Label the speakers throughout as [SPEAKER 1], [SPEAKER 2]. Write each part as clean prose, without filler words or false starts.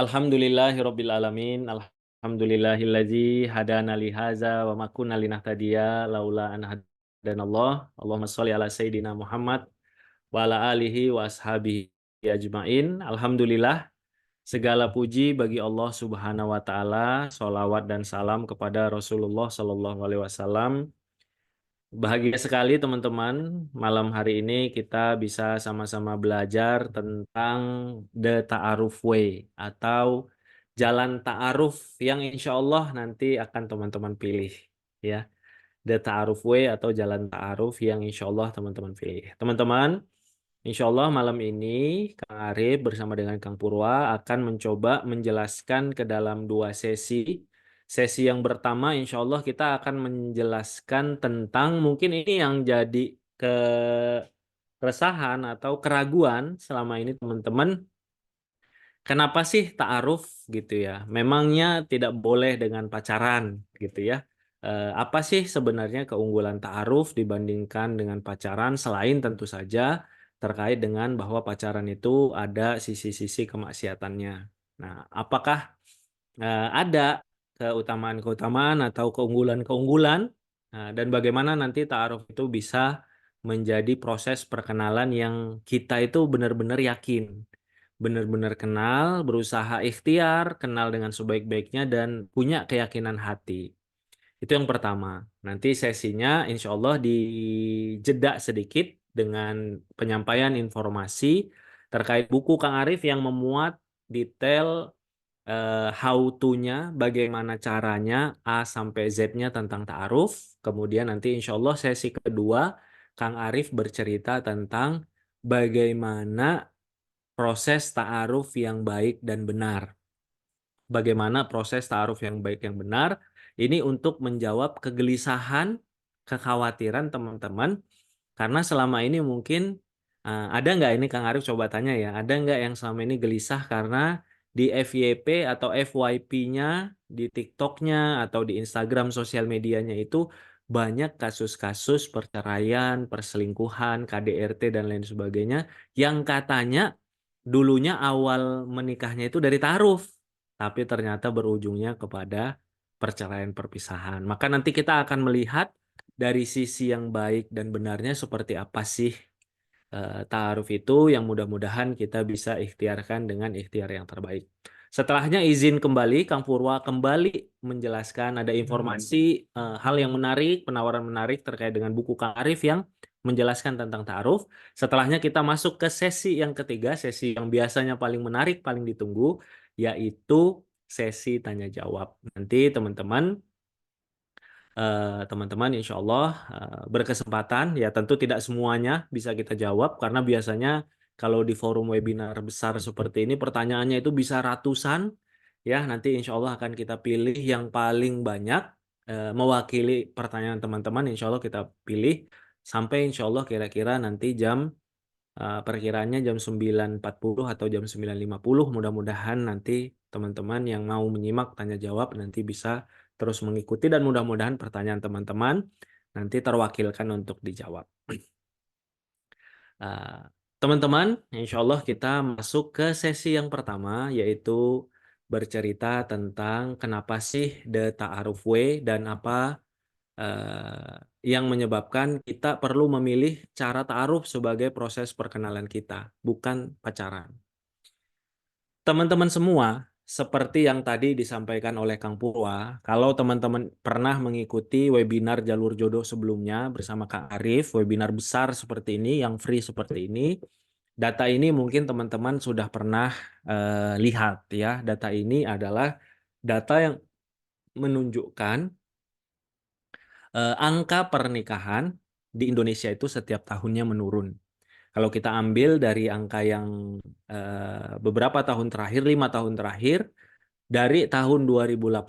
[SPEAKER 1] Alhamdulillahirabbil alamin. Alhamdulillahilladzi hadana li hadza wa ma kunna linahtadiya laula an hadanallah. Allahumma shalli ala sayidina Muhammad wa ala alihi wa ashabihi ajmain. Alhamdulillah, segala puji bagi Allah Subhanahu wa taala, sholawat dan salam kepada Rasulullah sallallahu alaihi wasallam. Bahagia sekali teman-teman, malam hari ini kita bisa sama-sama belajar tentang The Ta'aruf Way atau jalan ta'aruf yang insya Allah nanti akan teman-teman pilih, ya. The Ta'aruf Way atau jalan ta'aruf yang insya Allah teman-teman pilih. Teman-teman, insya Allah malam ini Kang Arif bersama dengan Kang Purwa akan mencoba menjelaskan ke dalam dua sesi. Sesi yang pertama insya Allah kita akan menjelaskan tentang mungkin ini yang jadi keresahan atau keraguan selama ini teman-teman. Kenapa sih ta'aruf gitu ya? Memangnya tidak boleh dengan pacaran gitu ya? Apa sih sebenarnya keunggulan ta'aruf dibandingkan dengan pacaran selain tentu saja terkait dengan bahwa pacaran itu ada sisi-sisi kemaksiatannya. Nah, apakah ada keutamaan-keutamaan atau keunggulan-keunggulan dan bagaimana nanti ta'aruf itu bisa menjadi proses perkenalan yang kita itu benar-benar yakin, benar-benar kenal, berusaha ikhtiar, kenal dengan sebaik-baiknya dan punya keyakinan hati. Itu yang pertama. Nanti sesinya insya Allah dijeda sedikit dengan penyampaian informasi terkait buku Kang Arif yang memuat detail how to-nya, bagaimana caranya A sampai Z-nya tentang ta'aruf. Kemudian nanti insya Allah sesi kedua Kang Arif bercerita tentang bagaimana proses ta'aruf yang baik dan benar. Bagaimana proses ta'aruf yang baik yang benar ini untuk menjawab kegelisahan, kekhawatiran teman-teman karena selama ini mungkin ada nggak ini Kang Arif coba tanya ya, ada nggak yang selama ini gelisah karena di FYP atau FYP-nya, di TikTok-nya atau di Instagram sosial medianya itu banyak kasus-kasus perceraian, perselingkuhan, KDRT dan lain sebagainya yang katanya dulunya awal menikahnya itu dari ta'aruf, tapi ternyata berujungnya kepada perceraian perpisahan. Maka nanti kita akan melihat dari sisi yang baik dan benarnya seperti apa sih ta'aruf itu yang mudah-mudahan kita bisa ikhtiarkan dengan ikhtiar yang terbaik. Setelahnya izin kembali, Kang Purwa kembali menjelaskan ada informasi hal yang menarik, penawaran menarik terkait dengan buku Kang Arif yang menjelaskan tentang ta'aruf. Setelahnya kita masuk ke sesi yang ketiga, sesi yang biasanya paling menarik, paling ditunggu, yaitu sesi tanya jawab. Nanti teman-teman insya Allah berkesempatan, ya tentu tidak semuanya bisa kita jawab karena biasanya kalau di forum webinar besar seperti ini pertanyaannya itu bisa ratusan, ya nanti insya Allah akan kita pilih yang paling banyak mewakili pertanyaan teman-teman, insya Allah kita pilih sampai insya Allah kira-kira nanti perkiraannya jam 9.40 atau jam 9.50. Mudah-mudahan nanti teman-teman yang mau menyimak tanya jawab nanti bisa terus mengikuti dan mudah-mudahan pertanyaan teman-teman nanti terwakilkan untuk dijawab. Teman-teman, insya Allah kita masuk ke sesi yang pertama yaitu bercerita tentang kenapa sih The Ta'aruf Way dan apa yang menyebabkan kita perlu memilih cara ta'aruf sebagai proses perkenalan kita, bukan pacaran. Teman-teman semua, seperti yang tadi disampaikan oleh Kang Purwa, kalau teman-teman pernah mengikuti webinar Jalur Jodoh sebelumnya bersama Kang Arif, webinar besar seperti ini, yang free seperti ini, data ini mungkin teman-teman sudah pernah lihat ya. Data ini adalah data yang menunjukkan angka pernikahan di Indonesia itu setiap tahunnya menurun. Kalau kita ambil dari angka yang beberapa tahun terakhir, 5 tahun terakhir, dari tahun 2018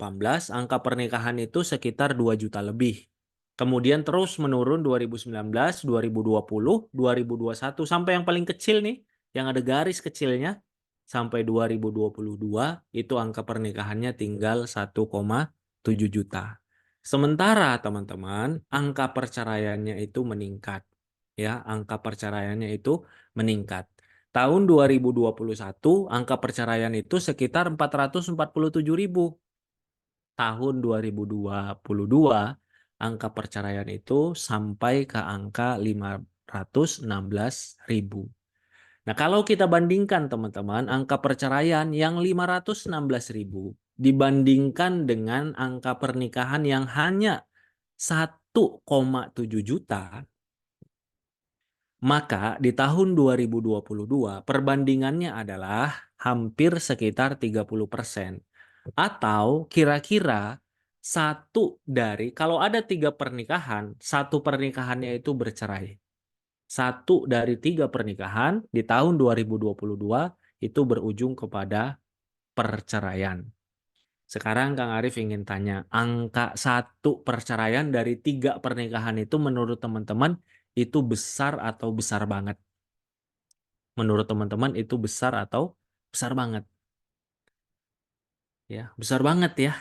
[SPEAKER 1] angka pernikahan itu sekitar 2 juta lebih. Kemudian terus menurun 2019, 2020, 2021 sampai yang paling kecil nih, yang ada garis kecilnya sampai 2022 itu angka pernikahannya tinggal 1,7 juta. Sementara teman-teman, angka perceraiannya itu meningkat. Ya, angka perceraiannya itu meningkat. Tahun 2021 angka perceraian itu sekitar 447.000. Tahun 2022 angka perceraian itu sampai ke angka 516.000. Nah, kalau kita bandingkan teman-teman angka perceraian yang 516.000 dibandingkan dengan angka pernikahan yang hanya 1,7 juta, maka di tahun 2022 perbandingannya adalah hampir sekitar 30%. Atau kira-kira kalau ada 3 pernikahan, 1 pernikahannya itu bercerai. 1 dari 3 pernikahan di tahun 2022 itu berujung kepada perceraian. Sekarang Kang Arif ingin tanya, angka 1 perceraian dari 3 pernikahan itu menurut teman-teman itu besar atau besar banget? Menurut teman-teman itu besar atau besar banget? Ya, besar banget ya.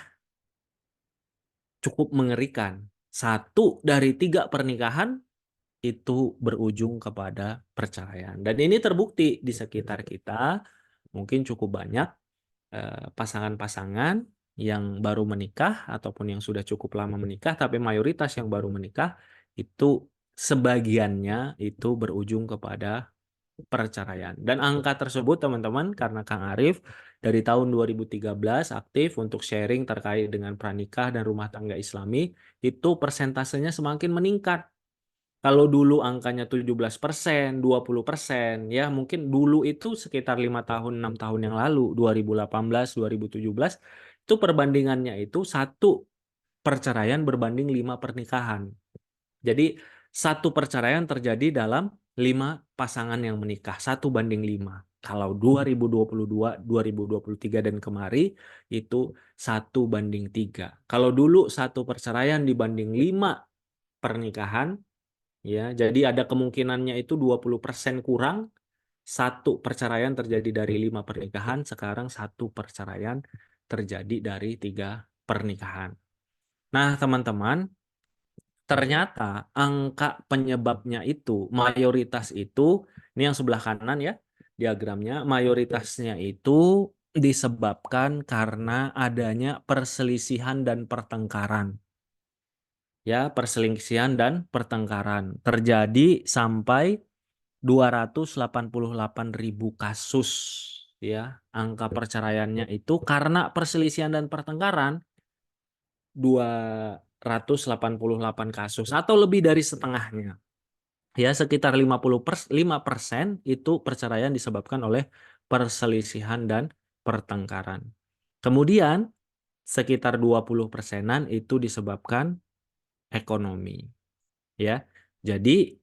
[SPEAKER 1] Cukup mengerikan. 1 dari 3 pernikahan itu berujung kepada perceraian. Dan ini terbukti di sekitar kita, mungkin cukup banyak pasangan-pasangan yang baru menikah ataupun yang sudah cukup lama menikah, tapi mayoritas yang baru menikah itu sebagiannya itu berujung kepada perceraian. Dan angka tersebut teman-teman karena Kang Arif dari tahun 2013 aktif untuk sharing terkait dengan pranikah dan rumah tangga Islami, itu persentasenya semakin meningkat. Kalau dulu angkanya 17%, 20%, ya mungkin dulu itu sekitar 5 tahun, 6 tahun yang lalu, 2018, 2017, itu perbandingannya itu 1 perceraian berbanding 5 pernikahan. Jadi 1 perceraian terjadi dalam 5 pasangan yang menikah, 1 banding 5. Kalau 2022, 2023 dan kemari itu 1 banding 3. Kalau dulu 1 perceraian dibanding 5 pernikahan, ya, jadi ada kemungkinannya itu 20% kurang. 1 perceraian terjadi dari 5 pernikahan, sekarang 1 perceraian terjadi dari 3 pernikahan. Nah, teman-teman, ternyata angka penyebabnya itu, mayoritas itu, ini yang sebelah kanan ya, diagramnya, mayoritasnya itu disebabkan karena adanya perselisihan dan pertengkaran. Ya, perselisihan dan pertengkaran terjadi sampai 288.000 kasus, ya. Angka perceraiannya itu karena perselisihan dan pertengkaran 288 kasus atau lebih dari setengahnya. Ya, sekitar 5% itu perceraian disebabkan oleh perselisihan dan pertengkaran. Kemudian sekitar 20%-an itu disebabkan ekonomi, ya. Jadi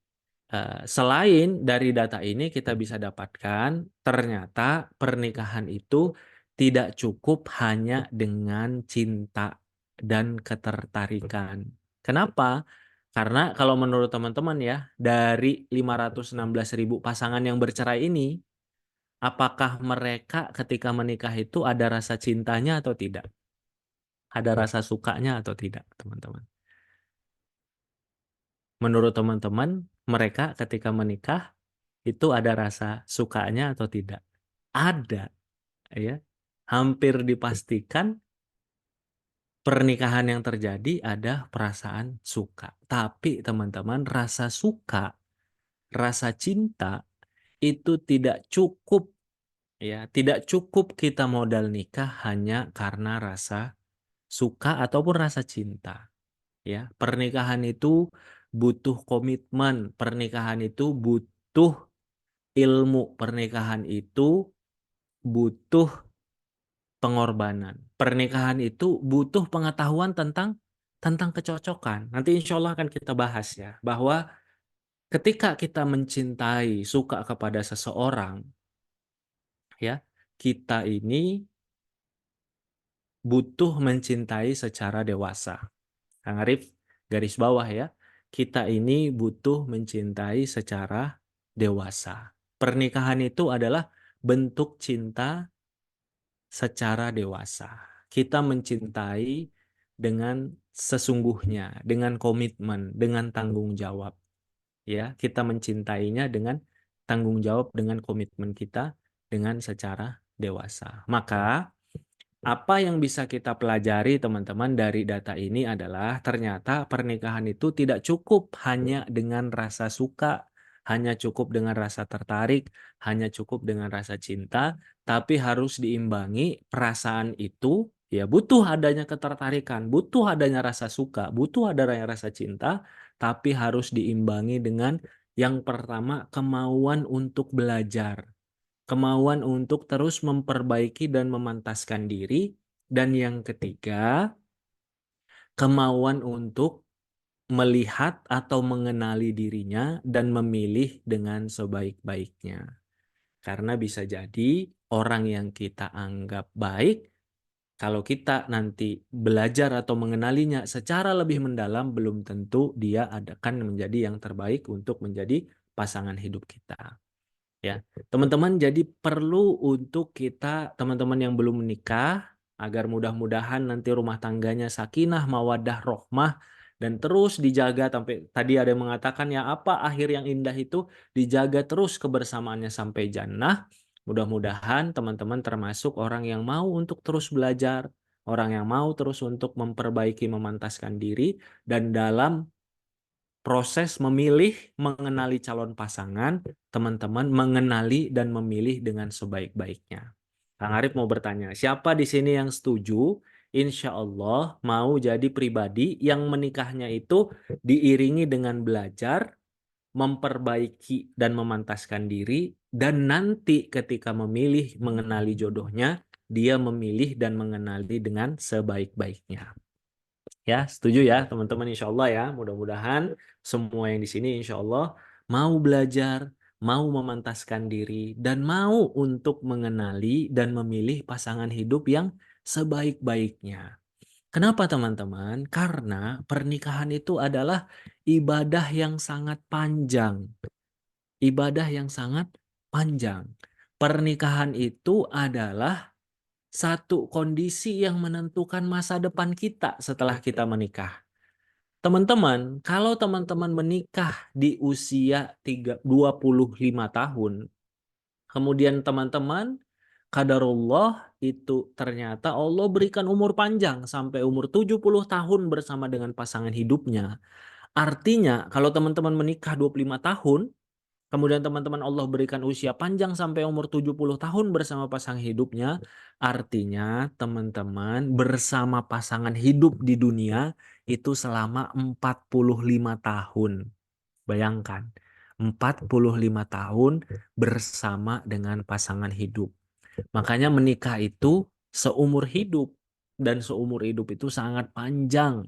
[SPEAKER 1] selain dari data ini kita bisa dapatkan ternyata pernikahan itu tidak cukup hanya dengan cinta dan ketertarikan. Kenapa? Karena kalau menurut teman-teman ya, dari 516.000 pasangan yang bercerai ini, apakah mereka ketika menikah itu ada rasa cintanya atau tidak? Ada rasa sukanya atau tidak, teman-teman? Menurut teman-teman, mereka ketika menikah itu ada rasa sukanya atau tidak? Ada, ya. Hampir dipastikan pernikahan yang terjadi ada perasaan suka. Tapi teman-teman, rasa suka, rasa cinta itu tidak cukup, ya. Tidak cukup kita modal nikah hanya karena rasa suka ataupun rasa cinta, ya. Pernikahan itu butuh komitmen, pernikahan itu butuh ilmu, pernikahan itu butuh pengorbanan. Pernikahan itu butuh pengetahuan tentang kecocokan. Nanti insya Allah akan kita bahas ya, bahwa ketika kita mencintai, suka kepada seseorang, ya, kita ini butuh mencintai secara dewasa. Kang Arif, garis bawah ya, kita ini butuh mencintai secara dewasa. Pernikahan itu adalah bentuk cinta secara dewasa. Kita mencintai dengan sesungguhnya, dengan komitmen, dengan tanggung jawab. Ya, kita mencintainya dengan tanggung jawab dengan komitmen kita dengan secara dewasa. Maka apa yang bisa kita pelajari teman-teman dari data ini adalah ternyata pernikahan itu tidak cukup hanya dengan rasa suka, hanya cukup dengan rasa tertarik, hanya cukup dengan rasa cinta, tapi harus diimbangi perasaan itu, ya butuh adanya ketertarikan, butuh adanya rasa suka, butuh adanya rasa cinta, tapi harus diimbangi dengan yang pertama kemauan untuk belajar. Kemauan untuk terus memperbaiki dan memantaskan diri. Dan yang ketiga, kemauan untuk melihat atau mengenali dirinya dan memilih dengan sebaik-baiknya. Karena bisa jadi orang yang kita anggap baik, kalau kita nanti belajar atau mengenalinya secara lebih mendalam, belum tentu dia akan menjadi yang terbaik untuk menjadi pasangan hidup kita. Ya, teman-teman, jadi perlu untuk kita, teman-teman yang belum menikah, agar mudah-mudahan nanti rumah tangganya sakinah, mawaddah, rohmah, dan terus dijaga sampai tadi ada yang mengatakan ya apa akhir yang indah itu dijaga terus kebersamaannya sampai jannah. Mudah-mudahan teman-teman termasuk orang yang mau untuk terus belajar, orang yang mau terus untuk memperbaiki, memantaskan diri, dan dalam proses memilih, mengenali calon pasangan, teman-teman mengenali dan memilih dengan sebaik-baiknya. Kang Arif mau bertanya, siapa di sini yang setuju? Insya Allah mau jadi pribadi yang menikahnya itu diiringi dengan belajar, memperbaiki dan memantaskan diri, dan nanti ketika memilih mengenali jodohnya, dia memilih dan mengenali dengan sebaik-baiknya. Ya, setuju ya teman-teman, insya Allah ya. Mudah-mudahan semua yang di sini insya Allah mau belajar, mau memantaskan diri, dan mau untuk mengenali dan memilih pasangan hidup yang sebaik-baiknya. Kenapa teman-teman? Karena pernikahan itu adalah ibadah yang sangat panjang. Ibadah yang sangat panjang. Pernikahan itu adalah satu kondisi yang menentukan masa depan kita setelah kita menikah. Teman-teman, kalau teman-teman menikah di usia 25 tahun, kemudian teman-teman, qadarullah itu ternyata Allah berikan umur panjang sampai umur 70 tahun bersama dengan pasangan hidupnya. Artinya, kalau teman-teman menikah 25 tahun, kemudian teman-teman Allah berikan usia panjang sampai umur 70 tahun bersama pasangan hidupnya. Artinya teman-teman bersama pasangan hidup di dunia itu selama 45 tahun. Bayangkan, 45 tahun bersama dengan pasangan hidup. Makanya menikah itu seumur hidup. Dan seumur hidup itu sangat panjang.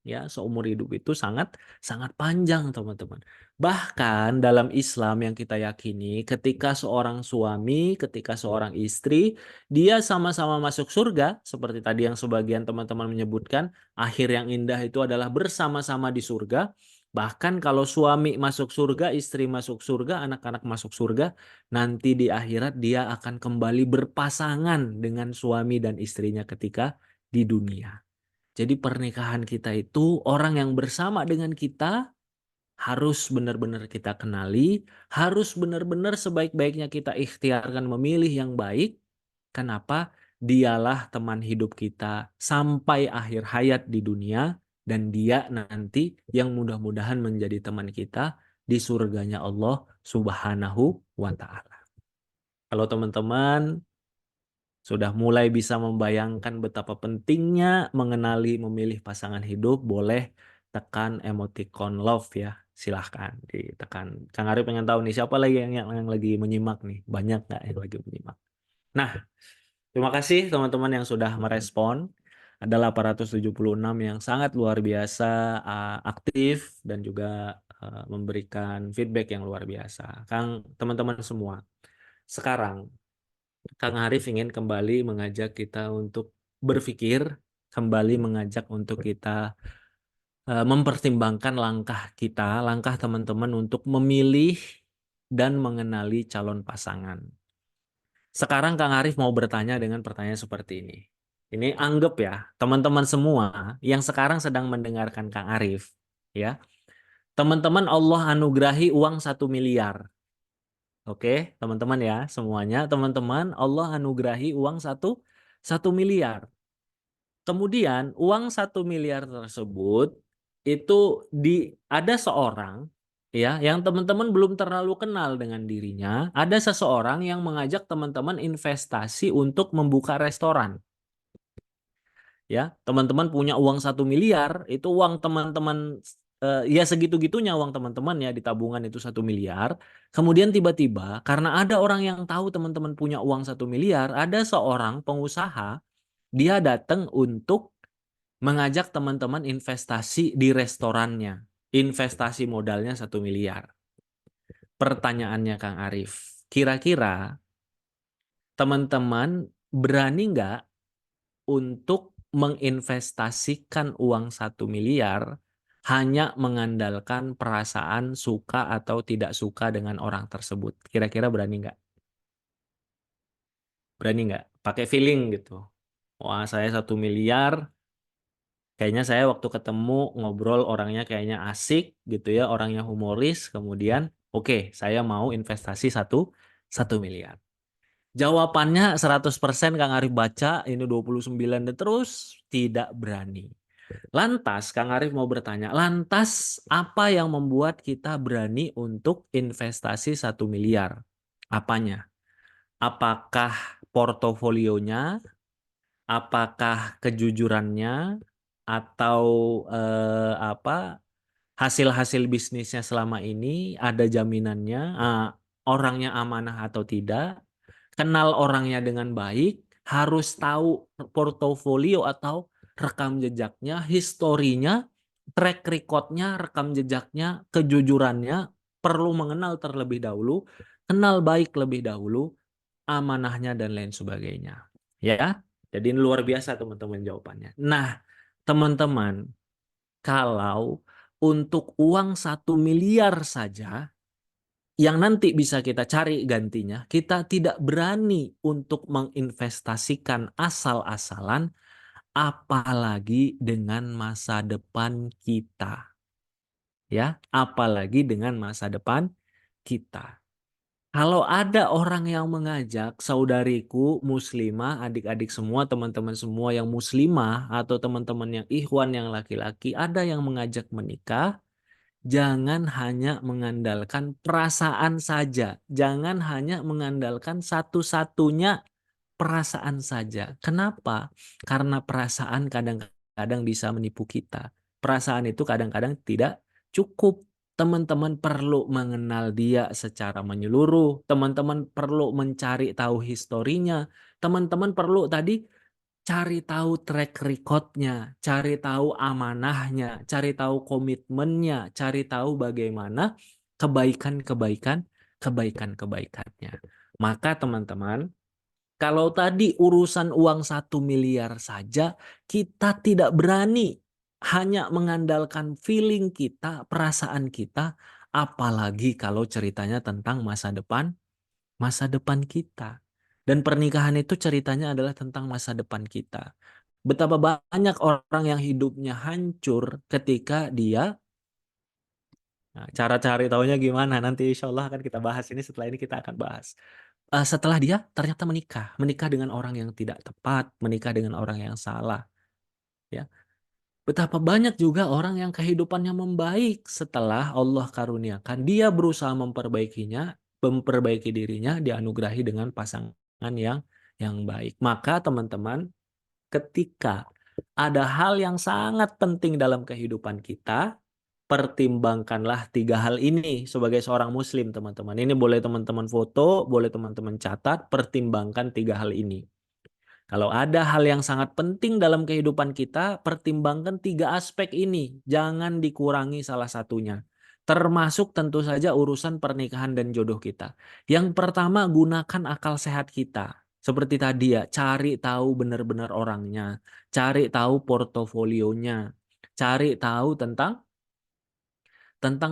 [SPEAKER 1] Ya, seumur hidup itu sangat sangat panjang, teman-teman. Bahkan dalam Islam yang kita yakini, ketika seorang suami, ketika seorang istri, dia sama-sama masuk surga, seperti tadi yang sebagian teman-teman menyebutkan, akhir yang indah itu adalah bersama-sama di surga. Bahkan kalau suami masuk surga, istri masuk surga, anak-anak masuk surga, nanti di akhirat dia akan kembali berpasangan dengan suami dan istrinya ketika di dunia. Jadi pernikahan kita itu orang yang bersama dengan kita harus benar-benar kita kenali, harus benar-benar sebaik-baiknya kita ikhtiarkan memilih yang baik. Kenapa? Dialah teman hidup kita sampai akhir hayat di dunia, dan dia nanti yang mudah-mudahan menjadi teman kita di surganya Allah Subhanahu wa Ta'ala. Kalau teman-teman sudah mulai bisa membayangkan betapa pentingnya mengenali memilih pasangan hidup, boleh tekan emoticon love ya. Silahkan ditekan. Kang Ari pengen tahu nih siapa lagi yang lagi menyimak nih. Banyak nggak yang lagi menyimak? Nah, terima kasih teman-teman yang sudah merespon. Ada 876 yang sangat luar biasa aktif dan juga memberikan feedback yang luar biasa. Kang, teman-teman semua, sekarang Kang Arif ingin kembali mengajak kita untuk berpikir, kembali mengajak untuk kita mempertimbangkan langkah kita, langkah teman-teman untuk memilih dan mengenali calon pasangan. Sekarang Kang Arif mau bertanya dengan pertanyaan seperti ini. Ini anggap ya, teman-teman semua yang sekarang sedang mendengarkan Kang Arif, ya, teman-teman Allah anugerahi uang 1 miliar. Oke, teman-teman ya, semuanya, teman-teman, Allah anugerahi uang 1 miliar. Kemudian uang 1 miliar tersebut itu ada seorang ya yang teman-teman belum terlalu kenal dengan dirinya, ada seseorang yang mengajak teman-teman investasi untuk membuka restoran. Ya, teman-teman punya uang 1 miliar, itu uang teman-teman ya segitu-gitunya uang teman-teman ya di tabungan itu 1 miliar. Kemudian tiba-tiba karena ada orang yang tahu teman-teman punya uang 1 miliar, ada seorang pengusaha dia datang untuk mengajak teman-teman investasi di restorannya. Investasi modalnya 1 miliar. Pertanyaannya Kang Arif, kira-kira teman-teman berani nggak untuk menginvestasikan uang 1 miliar hanya mengandalkan perasaan suka atau tidak suka dengan orang tersebut? Kira-kira berani nggak? Berani nggak? Pakai feeling gitu. Wah, saya 1 miliar. Kayaknya saya waktu ketemu ngobrol orangnya kayaknya asik gitu ya, orangnya humoris. Kemudian, oke, saya mau investasi 1 miliar. Jawabannya 100% Kang Arif baca, ini 29 dan terus tidak berani. Lantas Kang Arif mau bertanya, lantas apa yang membuat kita berani untuk investasi 1 miliar? Apanya? Apakah portofolionya? Apakah kejujurannya? Atau apa hasil-hasil bisnisnya selama ini ada jaminannya, orangnya amanah atau tidak, kenal orangnya dengan baik, harus tahu portofolio atau rekam jejaknya, historinya, track recordnya, rekam jejaknya, kejujurannya, perlu mengenal terlebih dahulu, kenal baik lebih dahulu, amanahnya dan lain sebagainya. Ya, jadi luar biasa teman-teman jawabannya. Nah, teman-teman, kalau untuk uang 1 miliar saja yang nanti bisa kita cari gantinya, kita tidak berani untuk menginvestasikan asal-asalan, apalagi dengan masa depan kita. Ya, apalagi dengan masa depan kita. Kalau ada orang yang mengajak saudariku muslimah, adik-adik semua, teman-teman semua yang muslimah atau teman-teman yang ikhwan yang laki-laki, ada yang mengajak menikah, jangan hanya mengandalkan perasaan saja. Jangan hanya mengandalkan satu-satunya perasaan saja. Kenapa? Karena perasaan kadang-kadang bisa menipu kita. Perasaan itu kadang-kadang tidak cukup. Teman-teman perlu mengenal dia secara menyeluruh. Teman-teman perlu mencari tahu historinya. Teman-teman perlu tadi cari tahu track recordnya, cari tahu amanahnya, cari tahu komitmennya, cari tahu bagaimana kebaikannya. Maka teman-teman, kalau tadi urusan uang 1 miliar saja, kita tidak berani hanya mengandalkan feeling kita, perasaan kita, apalagi kalau ceritanya tentang masa depan kita. Dan pernikahan itu ceritanya adalah tentang masa depan kita. Betapa banyak orang yang hidupnya hancur ketika dia, nah, cara cari tahunya gimana? Nanti insya Allah akan kita bahas ini, setelah ini kita akan bahas. Setelah dia ternyata menikah dengan orang yang tidak tepat, menikah dengan orang yang salah. Ya, betapa banyak juga orang yang kehidupannya membaik setelah Allah karuniakan dia berusaha memperbaiki dirinya, dianugerahi dengan pasangan yang baik. Maka teman-teman, ketika ada hal yang sangat penting dalam kehidupan kita, pertimbangkanlah 3 hal ini sebagai seorang muslim, teman-teman. Ini boleh teman-teman foto, boleh teman-teman catat, pertimbangkan 3 hal ini. Kalau ada hal yang sangat penting dalam kehidupan kita, pertimbangkan 3 aspek ini. Jangan dikurangi salah satunya. Termasuk tentu saja urusan pernikahan dan jodoh kita. Yang pertama, gunakan akal sehat kita. Seperti tadi ya, cari tahu benar-benar orangnya. Cari tahu portofolionya. Cari tahu tentang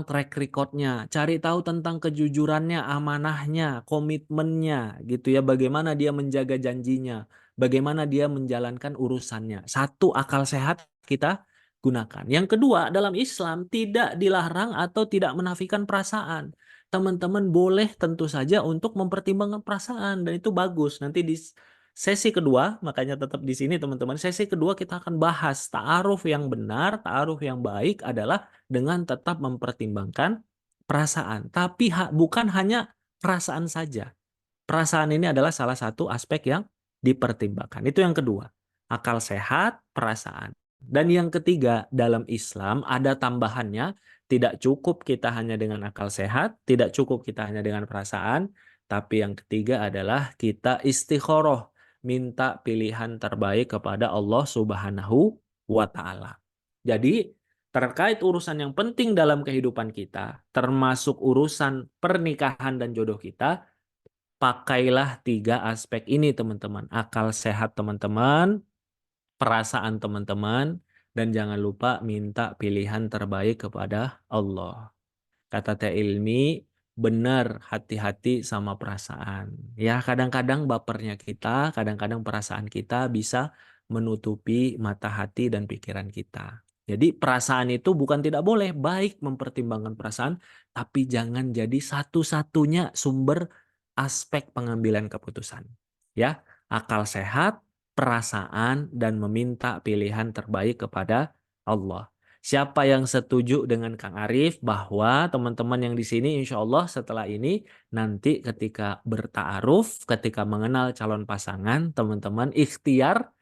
[SPEAKER 1] track recordnya, cari tahu tentang kejujurannya, amanahnya, komitmennya, gitu ya. Bagaimana dia menjaga janjinya, bagaimana dia menjalankan urusannya. Satu, akal sehat kita gunakan. Yang kedua, dalam Islam tidak dilarang atau tidak menafikan perasaan. teman-teman boleh tentu saja untuk mempertimbangkan perasaan dan itu bagus. Nanti di sesi kedua, makanya tetap di sini teman-teman. Sesi kedua kita akan bahas ta'aruf yang benar, ta'aruf yang baik adalah dengan tetap mempertimbangkan perasaan. Tapi bukan hanya perasaan saja. Perasaan ini adalah salah satu aspek yang dipertimbangkan. Itu yang kedua. Akal sehat, perasaan. Dan yang ketiga, dalam Islam ada tambahannya, tidak cukup kita hanya dengan akal sehat, tidak cukup kita hanya dengan perasaan, tapi yang ketiga adalah kita istikharah, minta pilihan terbaik kepada Allah Subhanahu wa taala. Jadi, terkait urusan yang penting dalam kehidupan kita, termasuk urusan pernikahan dan jodoh kita, pakailah tiga aspek ini teman-teman. Akal sehat teman-teman, perasaan teman-teman, dan jangan lupa minta pilihan terbaik kepada Allah. Kata Teh Ilmi, benar hati-hati sama perasaan. Ya, kadang-kadang bapernya kita, kadang-kadang perasaan kita bisa menutupi mata hati dan pikiran kita. Jadi perasaan itu bukan tidak boleh, baik mempertimbangkan perasaan, tapi jangan jadi satu-satunya sumber aspek pengambilan keputusan. Ya, akal sehat, perasaan, dan meminta pilihan terbaik kepada Allah. Siapa yang setuju dengan Kang Arif bahwa teman-teman yang di sini insya Allah setelah ini nanti ketika bertaaruf, ketika mengenal calon pasangan, teman-teman ikhtiar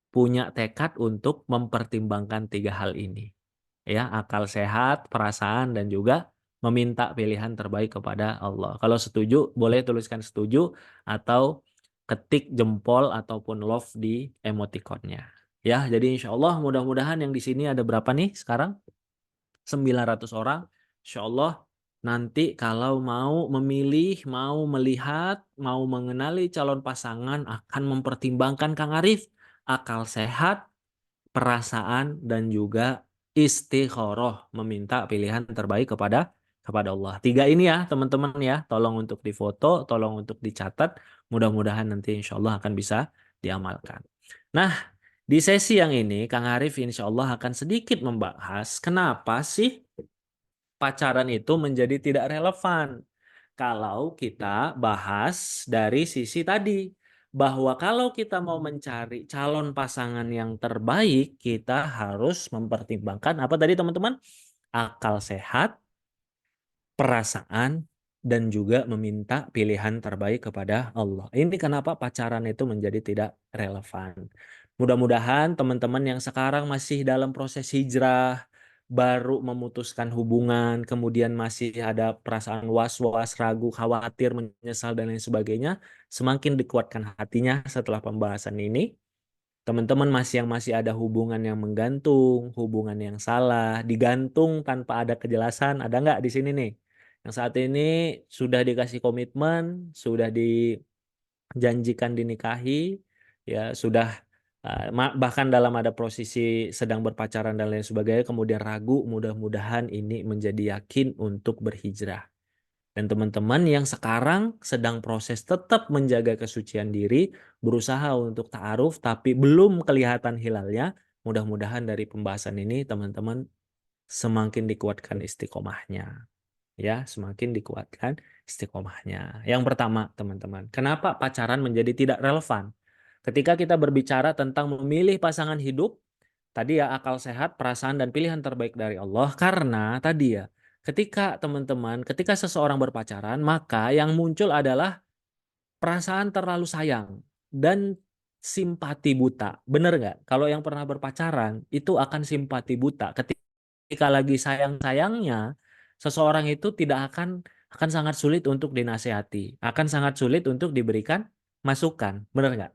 [SPEAKER 1] punya tekad untuk mempertimbangkan tiga hal ini. Ya, akal sehat, perasaan, dan juga meminta pilihan terbaik kepada Allah. Kalau setuju, boleh tuliskan setuju atau ketik jempol ataupun love di emoticonnya. Ya, jadi insya Allah mudah-mudahan yang di sini ada berapa nih sekarang? 900 orang. Insya Allah nanti kalau mau memilih, mau melihat, mau mengenali calon pasangan akan mempertimbangkan Kang Arif akal sehat, perasaan, dan juga istikharah, meminta pilihan terbaik kepada Allah. Tiga ini ya teman-teman ya, tolong untuk difoto, tolong untuk dicatat, mudah-mudahan nanti insya Allah akan bisa diamalkan. Nah, di sesi yang ini Kang Arif insya Allah akan sedikit membahas kenapa sih pacaran itu menjadi tidak relevan kalau kita bahas dari sisi tadi bahwa kalau kita mau mencari calon pasangan yang terbaik, kita harus mempertimbangkan apa tadi teman-teman? Akal sehat, perasaan, dan juga meminta pilihan terbaik kepada Allah. Ini kenapa pacaran itu menjadi tidak relevan. Mudah-mudahan teman-teman yang sekarang masih dalam proses hijrah, baru memutuskan hubungan, kemudian masih ada perasaan was-was, ragu, khawatir, menyesal, dan lain sebagainya, semakin dikuatkan hatinya setelah pembahasan ini. Teman-teman masih ada hubungan yang menggantung, hubungan yang salah, digantung tanpa ada kejelasan, ada nggak di sini nih? Yang saat ini sudah dikasih komitmen, sudah dijanjikan dinikahi, ya sudah bahkan dalam ada posisi sedang berpacaran dan lain sebagainya, kemudian ragu, mudah-mudahan ini menjadi yakin untuk berhijrah. Dan teman-teman yang sekarang sedang proses tetap menjaga kesucian diri, berusaha untuk ta'aruf tapi belum kelihatan hilalnya, mudah-mudahan dari pembahasan ini teman-teman semakin dikuatkan istiqomahnya. Ya, semakin dikuatkan istiqomahnya. Yang pertama, teman-teman, kenapa pacaran menjadi tidak relevan? Ketika kita berbicara tentang memilih pasangan hidup, tadi ya akal sehat, perasaan, dan pilihan terbaik dari Allah. Karena tadi ya, ketika teman-teman, ketika seseorang berpacaran, maka yang muncul adalah perasaan terlalu sayang dan simpati buta. Bener nggak? Kalau yang pernah berpacaran, itu akan simpati buta. Ketika lagi sayang-sayangnya, seseorang itu tidak akan sangat sulit untuk dinasehati, akan sangat sulit untuk diberikan masukan. Bener nggak?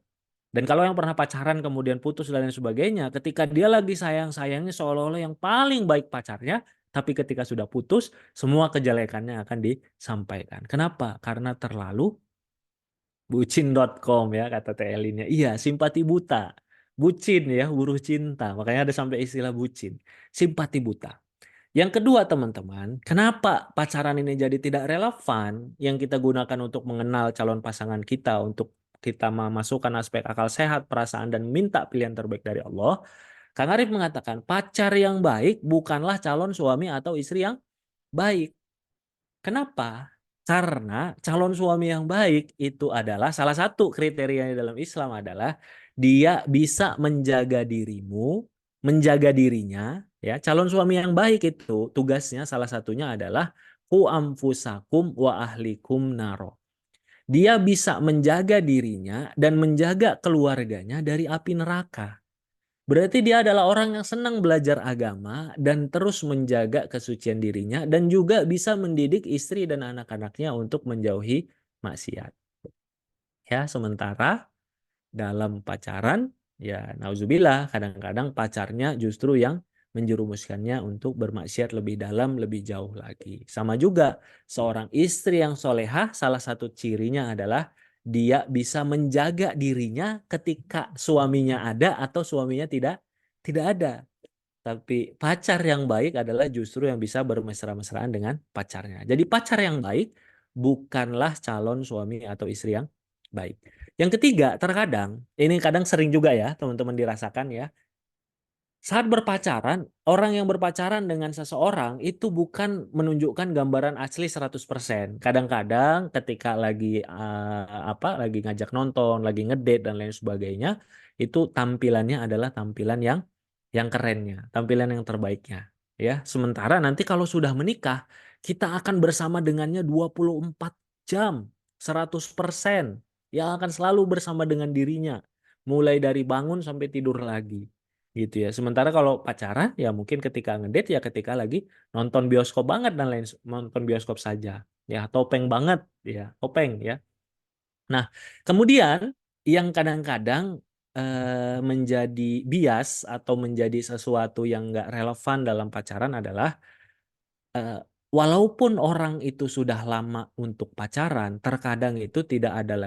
[SPEAKER 1] Dan kalau yang pernah pacaran kemudian putus dan lain sebagainya, ketika dia lagi sayang-sayangnya seolah-olah yang paling baik pacarnya, tapi ketika sudah putus, semua kejelekannya akan disampaikan. Kenapa? Karena terlalu bucin.com ya kata TL-nya. Iya, simpati buta. Bucin ya, buruh cinta. Makanya ada sampai istilah bucin. Simpati buta. Yang kedua teman-teman, kenapa pacaran ini jadi tidak relevan yang kita gunakan untuk mengenal calon pasangan kita, untuk kita memasukkan aspek akal sehat, perasaan, dan minta pilihan terbaik dari Allah. Kang Arif mengatakan pacar yang baik bukanlah calon suami atau istri yang baik. Kenapa? Karena calon suami yang baik itu adalah salah satu kriterianya dalam Islam adalah dia bisa menjaga dirimu, menjaga dirinya, ya. Calon suami yang baik itu tugasnya salah satunya adalah ku amfusakum wa ahlikum naro. Dia bisa menjaga dirinya dan menjaga keluarganya dari api neraka. Berarti dia adalah orang yang senang belajar agama dan terus menjaga kesucian dirinya dan juga bisa mendidik istri dan anak-anaknya untuk menjauhi maksiat. Ya, sementara dalam pacaran, ya nauzubillah, kadang-kadang pacarnya justru yang menjerumuskannya untuk bermaksiat lebih dalam, lebih jauh lagi. Sama juga seorang istri yang solehah, salah satu cirinya adalah dia bisa menjaga dirinya ketika suaminya ada atau suaminya tidak ada. Tapi pacar yang baik adalah justru yang bisa bermesra-mesraan dengan pacarnya. Jadi pacar yang baik bukanlah calon suami atau istri yang baik. Yang ketiga, terkadang, ini kadang sering juga ya teman-teman dirasakan ya. Saat berpacaran, orang yang berpacaran dengan seseorang itu bukan menunjukkan gambaran asli 100%. Kadang-kadang ketika lagi lagi ngajak nonton, lagi ngedate dan lain sebagainya, itu tampilannya adalah tampilan yang kerennya, tampilan yang terbaiknya, ya. Sementara nanti kalau sudah menikah, kita akan bersama dengannya 24 jam, 100%, yang akan selalu bersama dengan dirinya, mulai dari bangun sampai tidur lagi. Gitu ya. Sementara kalau pacaran ya mungkin ketika ngedate ya ketika lagi nonton bioskop banget dan lain nonton bioskop saja. Ya, topeng banget ya, topeng ya. Nah, kemudian yang kadang-kadang menjadi bias atau menjadi sesuatu yang nggak relevan dalam pacaran adalah eh, walaupun orang itu sudah lama untuk pacaran, terkadang itu tidak ada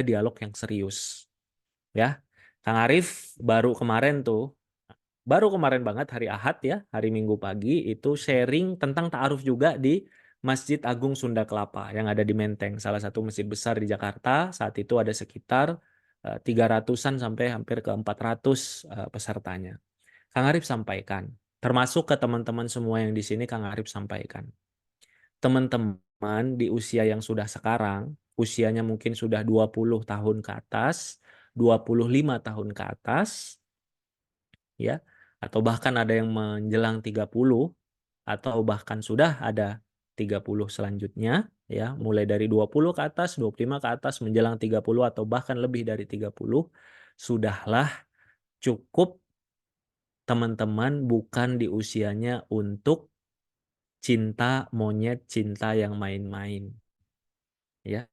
[SPEAKER 1] dialog yang serius. Ya, Kang Arif baru kemarin banget hari Ahad ya, hari Minggu pagi itu sharing tentang ta'aruf juga di Masjid Agung Sunda Kelapa yang ada di Menteng, salah satu masjid besar di Jakarta. Saat itu ada sekitar 300-an sampai hampir ke 400 pesertanya. Kang Arif sampaikan, termasuk ke teman-teman semua yang di sini Kang Arif sampaikan. Teman-teman di usia yang sudah sekarang, usianya mungkin sudah 20 tahun ke atas, 25 tahun ke atas, ya, atau bahkan ada yang menjelang 30 atau bahkan sudah ada 30 selanjutnya, ya, mulai dari 20 ke atas, 25 ke atas menjelang 30 atau bahkan lebih dari 30, sudahlah cukup teman-teman bukan di usianya untuk cinta monyet, cinta yang main-main, ya.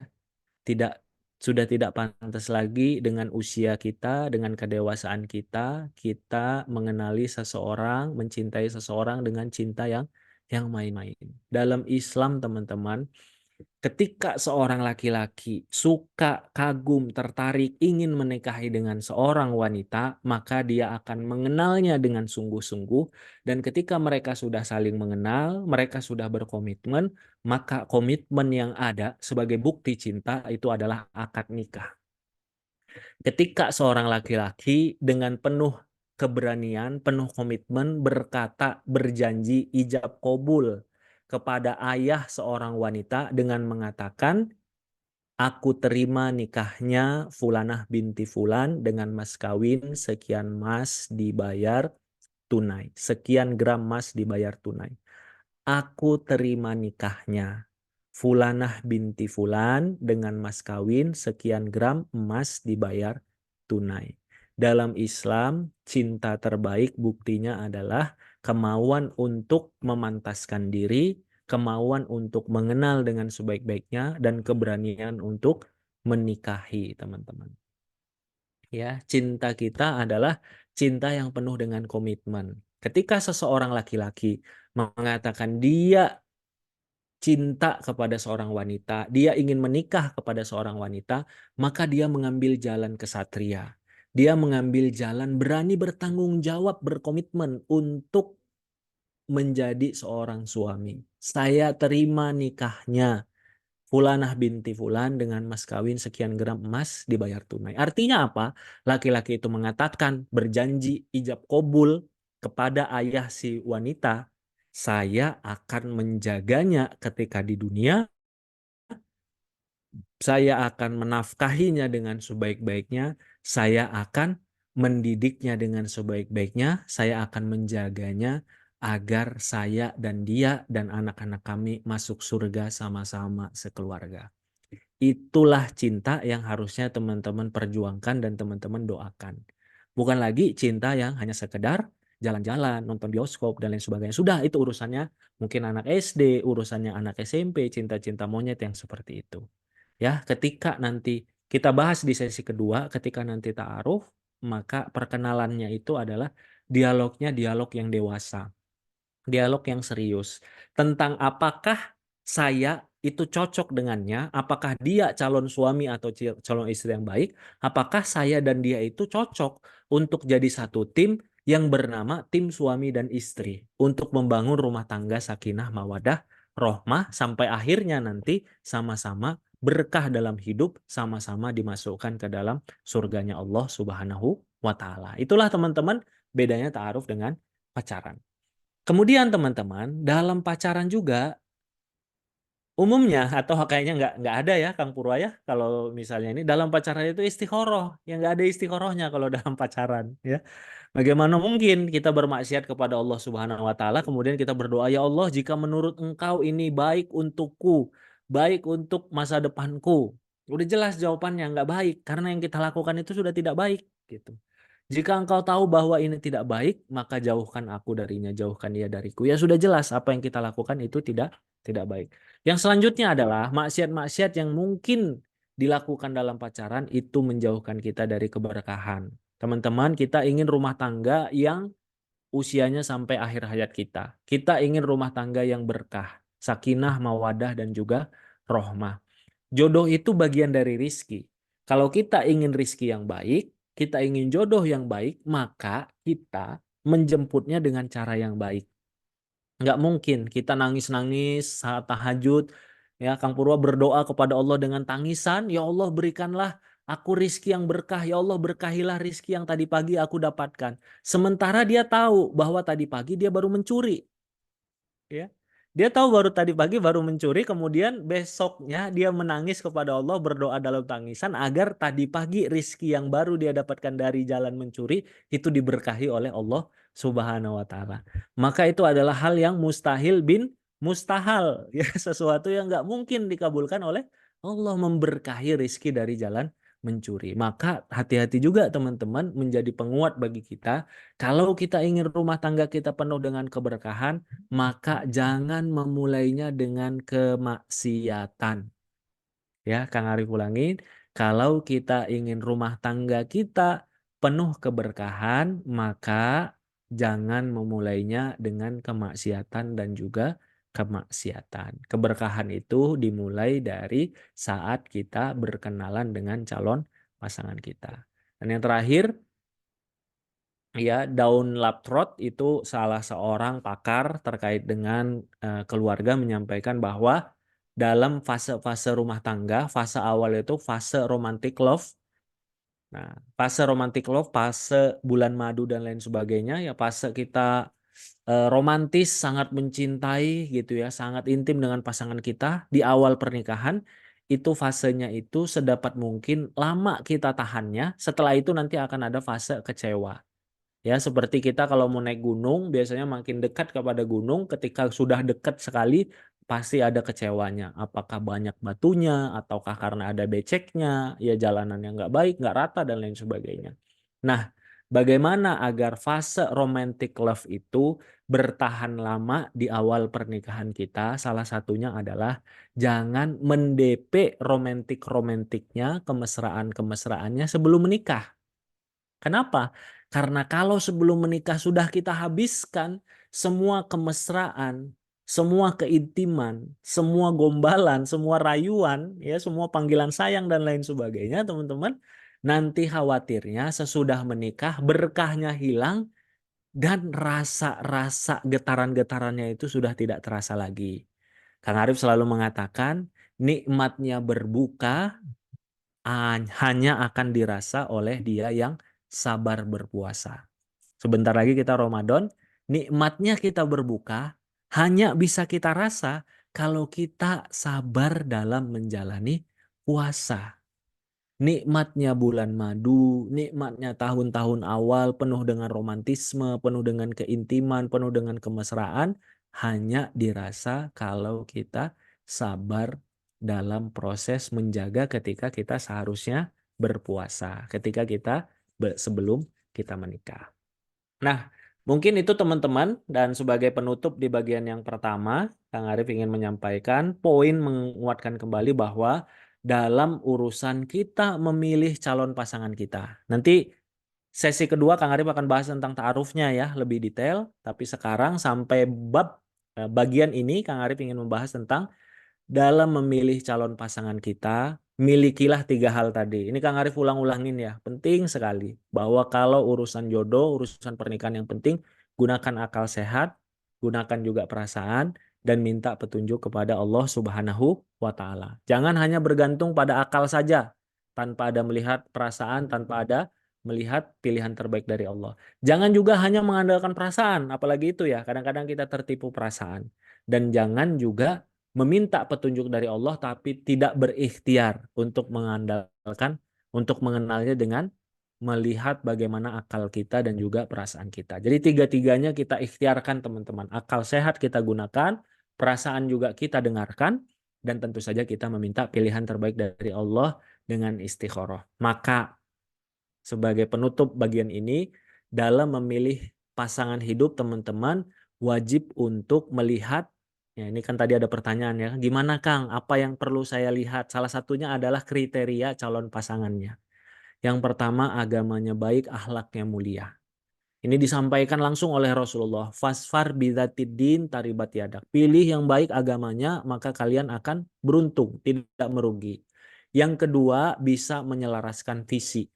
[SPEAKER 1] Tidak Sudah tidak pantas lagi dengan usia kita, dengan kedewasaan kita, kita mengenali seseorang, mencintai seseorang dengan cinta yang main-main. Dalam Islam, teman-teman, ketika seorang laki-laki suka, kagum, tertarik, ingin menikahi dengan seorang wanita, maka dia akan mengenalnya dengan sungguh-sungguh. Dan ketika mereka sudah saling mengenal, mereka sudah berkomitmen, maka komitmen yang ada sebagai bukti cinta itu adalah akad nikah. Ketika seorang laki-laki dengan penuh keberanian, penuh komitmen berkata, berjanji ijab kabul kepada ayah seorang wanita dengan mengatakan, aku terima nikahnya Fulanah binti Fulan dengan mas kawin sekian mas dibayar tunai, sekian gram mas dibayar tunai. Aku terima nikahnya Fulanah binti Fulan dengan mas kawin sekian gram emas dibayar tunai. Dalam Islam, cinta terbaik buktinya adalah kemauan untuk memantaskan diri, kemauan untuk mengenal dengan sebaik-baiknya, dan keberanian untuk menikahi, teman-teman. Ya, cinta kita adalah cinta yang penuh dengan komitmen. Ketika seseorang laki-laki mengatakan dia cinta kepada seorang wanita, dia ingin menikah kepada seorang wanita, maka dia mengambil jalan kesatria. Dia mengambil jalan berani bertanggung jawab, berkomitmen untuk menjadi seorang suami. Saya terima nikahnya Fulanah binti Fulan dengan mas kawin sekian gram emas dibayar tunai. Artinya apa? Laki-laki itu mengatakan berjanji ijab kabul kepada ayah si wanita saya akan menjaganya ketika di dunia, saya akan menafkahinya dengan sebaik-baiknya, saya akan mendidiknya dengan sebaik-baiknya, saya akan menjaganya agar saya dan dia dan anak-anak kami masuk surga sama-sama sekeluarga. Itulah cinta yang harusnya teman-teman perjuangkan dan teman-teman doakan. Bukan lagi cinta yang hanya sekedar jalan-jalan, nonton bioskop, dan lain sebagainya. Sudah, itu urusannya mungkin anak SD, urusannya anak SMP, cinta-cinta monyet yang seperti itu. Ya, ketika nanti kita bahas di sesi kedua, ketika nanti ta'aruf, maka perkenalannya itu adalah dialognya dialog yang dewasa, dialog yang serius tentang apakah saya itu cocok dengannya, apakah dia calon suami atau calon istri yang baik, apakah saya dan dia itu cocok untuk jadi satu tim yang bernama tim suami dan istri untuk membangun rumah tangga sakinah mawadah rohmah sampai akhirnya nanti sama-sama berkah dalam hidup, sama-sama dimasukkan ke dalam surganya Allah Subhanahu wa taala. Itulah teman-teman bedanya ta'aruf dengan pacaran. Kemudian teman-teman, dalam pacaran juga umumnya atau kayaknya nggak ada ya Kang Purwa ya kalau misalnya ini dalam pacaran itu istikharah, yang nggak ada istikharahnya kalau dalam pacaran ya. Bagaimana mungkin kita bermaksiat kepada Allah Subhanahu wa taala kemudian kita berdoa, ya Allah, jika menurut Engkau ini baik untukku, baik untuk masa depanku. Udah jelas jawabannya nggak baik karena yang kita lakukan itu sudah tidak baik gitu. Jika engkau tahu bahwa ini tidak baik, maka jauhkan aku darinya, jauhkan dia dariku. Ya sudah jelas apa yang kita lakukan itu tidak baik. Yang selanjutnya adalah maksiat-maksiat yang mungkin dilakukan dalam pacaran itu menjauhkan kita dari keberkahan. Teman-teman, kita ingin rumah tangga yang usianya sampai akhir hayat kita. Kita ingin rumah tangga yang berkah, sakinah, mawadah, dan juga rohmah. Jodoh itu bagian dari rizki. Kalau kita ingin rizki yang baik, kita ingin jodoh yang baik, maka kita menjemputnya dengan cara yang baik. Nggak mungkin kita nangis-nangis saat tahajud, ya Kang Purwa berdoa kepada Allah dengan tangisan, ya Allah berikanlah aku rizki yang berkah, ya Allah berkahilah rizki yang tadi pagi aku dapatkan. Sementara dia tahu bahwa tadi pagi dia baru mencuri. Ya. Dia tahu baru tadi pagi baru mencuri, kemudian besoknya dia menangis kepada Allah, berdoa dalam tangisan agar tadi pagi rizki yang baru dia dapatkan dari jalan mencuri itu diberkahi oleh Allah Subhanahu wa taala. Maka itu adalah hal yang mustahil bin mustahal, ya, sesuatu yang nggak mungkin dikabulkan oleh Allah, memberkahi rizki dari jalan mencuri. Maka hati-hati juga teman-teman, menjadi penguat bagi kita. Kalau kita ingin rumah tangga kita penuh dengan keberkahan, maka jangan memulainya dengan kemaksiatan. Ya, Kang Arif ulangin, kalau kita ingin rumah tangga kita penuh keberkahan, maka jangan memulainya dengan kemaksiatan dan juga kemaksiatan. Keberkahan itu dimulai dari saat kita berkenalan dengan calon pasangan kita. Dan yang terakhir, ya, Daun Laptrot itu salah seorang pakar terkait dengan keluarga menyampaikan bahwa dalam fase-fase rumah tangga, fase awal itu fase romantic love. Nah, fase romantic love, fase bulan madu dan lain sebagainya, ya fase kita romantis, sangat mencintai gitu ya, sangat intim dengan pasangan kita di awal pernikahan. Itu fasenya itu sedapat mungkin lama kita tahannya, setelah itu nanti akan ada fase kecewa. Ya, seperti kita kalau mau naik gunung, biasanya makin dekat kepada gunung, ketika sudah dekat sekali, pasti ada kecewanya. Apakah banyak batunya, ataukah karena ada beceknya, ya jalanan yang nggak baik, nggak rata, dan lain sebagainya. Nah, bagaimana agar fase romantic love itu bertahan lama di awal pernikahan kita? Salah satunya adalah jangan mendp romantik-romantiknya, kemesraan-kemesraannya sebelum menikah. Kenapa? Karena kalau sebelum menikah sudah kita habiskan semua kemesraan, semua keintiman, semua gombalan, semua rayuan, ya, semua panggilan sayang dan lain sebagainya, teman-teman, nanti khawatirnya sesudah menikah berkahnya hilang dan rasa-rasa getaran-getarannya itu sudah tidak terasa lagi. Kang Arif selalu mengatakan, nikmatnya berbuka hanya akan dirasa oleh dia yang sabar berpuasa. Sebentar lagi kita Ramadan, nikmatnya kita berbuka hanya bisa kita rasa kalau kita sabar dalam menjalani puasa. Nikmatnya bulan madu, nikmatnya tahun-tahun awal penuh dengan romantisme, penuh dengan keintiman, penuh dengan kemesraan, hanya dirasa kalau kita sabar dalam proses menjaga ketika kita seharusnya berpuasa, ketika kita sebelum kita menikah. Nah, mungkin itu teman-teman, dan sebagai penutup di bagian yang pertama, Kang Arif ingin menyampaikan poin menguatkan kembali bahwa dalam urusan kita memilih calon pasangan kita. Nanti sesi kedua Kang Arif akan bahas tentang ta'arufnya ya, lebih detail, tapi sekarang sampai bagian ini Kang Arif ingin membahas tentang dalam memilih calon pasangan kita, milikilah 3 hal tadi. Ini Kang Arif ulang-ulangin ya, penting sekali. Bahwa kalau urusan jodoh, urusan pernikahan yang penting, gunakan akal sehat, gunakan juga perasaan, dan minta petunjuk kepada Allah Subhanahu wa Ta'ala. Jangan hanya bergantung pada akal saja, tanpa ada melihat perasaan, tanpa ada melihat pilihan terbaik dari Allah. Jangan juga hanya mengandalkan perasaan, apalagi itu ya, kadang-kadang kita tertipu perasaan. Dan jangan juga meminta petunjuk dari Allah tapi tidak berikhtiar untuk mengandalkan, untuk mengenalnya dengan melihat bagaimana akal kita dan juga perasaan kita. Jadi tiga-tiganya kita ikhtiarkan teman-teman. Akal sehat kita gunakan, perasaan juga kita dengarkan, dan tentu saja kita meminta pilihan terbaik dari Allah dengan istikharah. Maka sebagai penutup bagian ini, dalam memilih pasangan hidup teman-teman wajib untuk melihat, ya ini kan tadi ada pertanyaan ya, gimana Kang, apa yang perlu saya lihat? Salah satunya adalah kriteria calon pasangannya. Yang pertama, agamanya baik, akhlaknya mulia. Ini disampaikan langsung oleh Rasulullah. Fasfar bidzatiddin taribat yadak. Pilih yang baik agamanya, maka kalian akan beruntung, tidak merugi. Yang kedua, bisa menyelaraskan visi.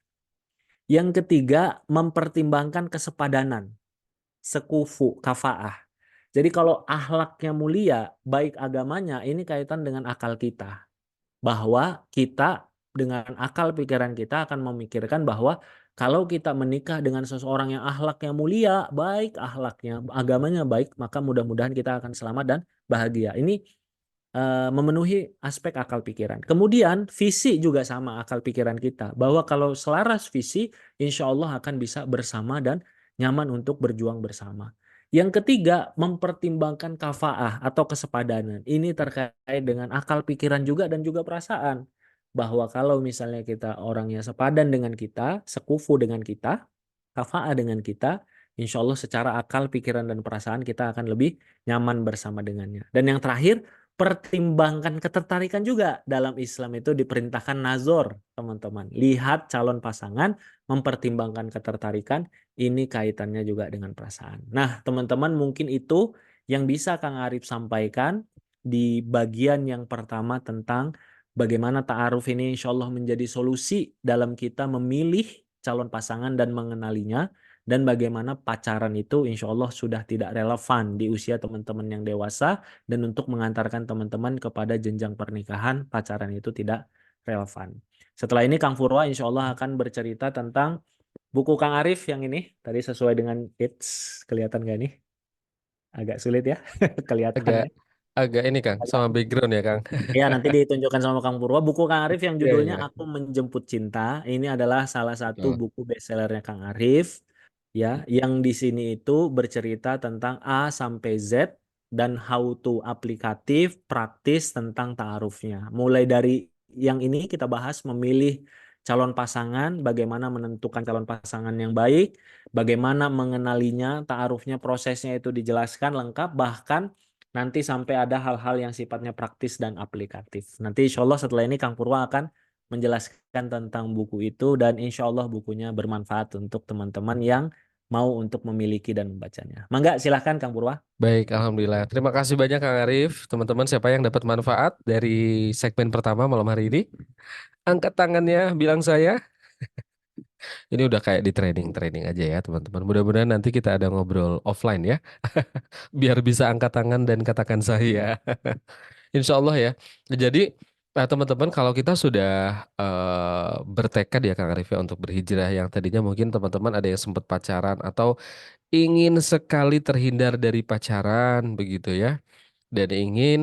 [SPEAKER 1] Yang ketiga, mempertimbangkan kesepadanan, sekufu, kafaah. Jadi kalau akhlaknya mulia, baik agamanya, ini kaitan dengan akal kita. Bahwa kita dengan akal pikiran kita akan memikirkan bahwa kalau kita menikah dengan seseorang yang akhlaknya mulia, baik akhlaknya, agamanya baik, maka mudah-mudahan kita akan selamat dan bahagia. Ini memenuhi aspek akal pikiran. Kemudian visi juga sama akal pikiran kita. Bahwa kalau selaras visi, insya Allah akan bisa bersama dan nyaman untuk berjuang bersama. Yang ketiga, mempertimbangkan kafaah atau kesepadanan. Ini terkait dengan akal pikiran juga dan juga perasaan. Bahwa kalau misalnya kita orangnya sepadan dengan kita, sekufu dengan kita, kafaah dengan kita, insya Allah secara akal, pikiran, dan perasaan kita akan lebih nyaman bersama dengannya. Dan yang terakhir, pertimbangkan ketertarikan juga. Dalam Islam itu diperintahkan nazar, teman-teman. Lihat calon pasangan, mempertimbangkan ketertarikan, ini kaitannya juga dengan perasaan. Nah, teman-teman, mungkin itu yang bisa Kang Arif sampaikan di bagian yang pertama tentang bagaimana ta'aruf ini insya Allah menjadi solusi dalam kita memilih calon pasangan dan mengenalinya, dan bagaimana pacaran itu insya Allah sudah tidak relevan di usia teman-teman yang dewasa, dan untuk mengantarkan teman-teman kepada jenjang pernikahan, pacaran itu tidak relevan. Setelah ini Kang Purwa insya Allah akan bercerita tentang buku Kang Arif yang ini, tadi sesuai dengan it's, kelihatan gak nih? Agak sulit ya
[SPEAKER 2] Agak
[SPEAKER 1] kelihatannya.
[SPEAKER 2] agak ini Kang, sama background ya Kang.
[SPEAKER 1] Ya, nanti ditunjukkan sama Kang Purwa. Buku Kang Arif yang
[SPEAKER 2] Iya,
[SPEAKER 1] judulnya
[SPEAKER 2] iya.
[SPEAKER 1] Aku Menjemput Cinta. Ini adalah salah satu
[SPEAKER 2] Betul.
[SPEAKER 1] buku bestsellernya Kang Arif. Ya, yang di sini itu bercerita tentang A sampai Z dan how to aplikatif, praktis tentang ta'arufnya. Mulai dari yang ini kita bahas memilih calon pasangan, bagaimana menentukan calon pasangan yang baik, bagaimana mengenalinya, ta'arufnya, prosesnya itu dijelaskan lengkap, bahkan nanti sampai ada hal-hal yang sifatnya praktis dan aplikatif. Nanti insya Allah setelah ini Kang Purwa akan menjelaskan tentang buku itu, dan insya Allah bukunya bermanfaat untuk teman-teman yang mau untuk memiliki dan membacanya. Mangga silahkan Kang Purwa.
[SPEAKER 2] Baik, Alhamdulillah. Terima kasih banyak Kang Arif. Teman-teman, siapa yang dapat manfaat dari segmen pertama malam hari ini? Angkat tangannya, bilang saya. Ini udah kayak di training-training aja ya, teman-teman. Mudah-mudahan nanti kita ada ngobrol offline ya. Biar bisa angkat tangan dan katakan saya. Insya Allah ya. Jadi, Nah, teman-teman, kalau kita sudah bertekad ya Kang Arif ya untuk berhijrah yang tadinya mungkin teman-teman ada yang sempat pacaran atau ingin sekali terhindar dari pacaran begitu ya. Dan ingin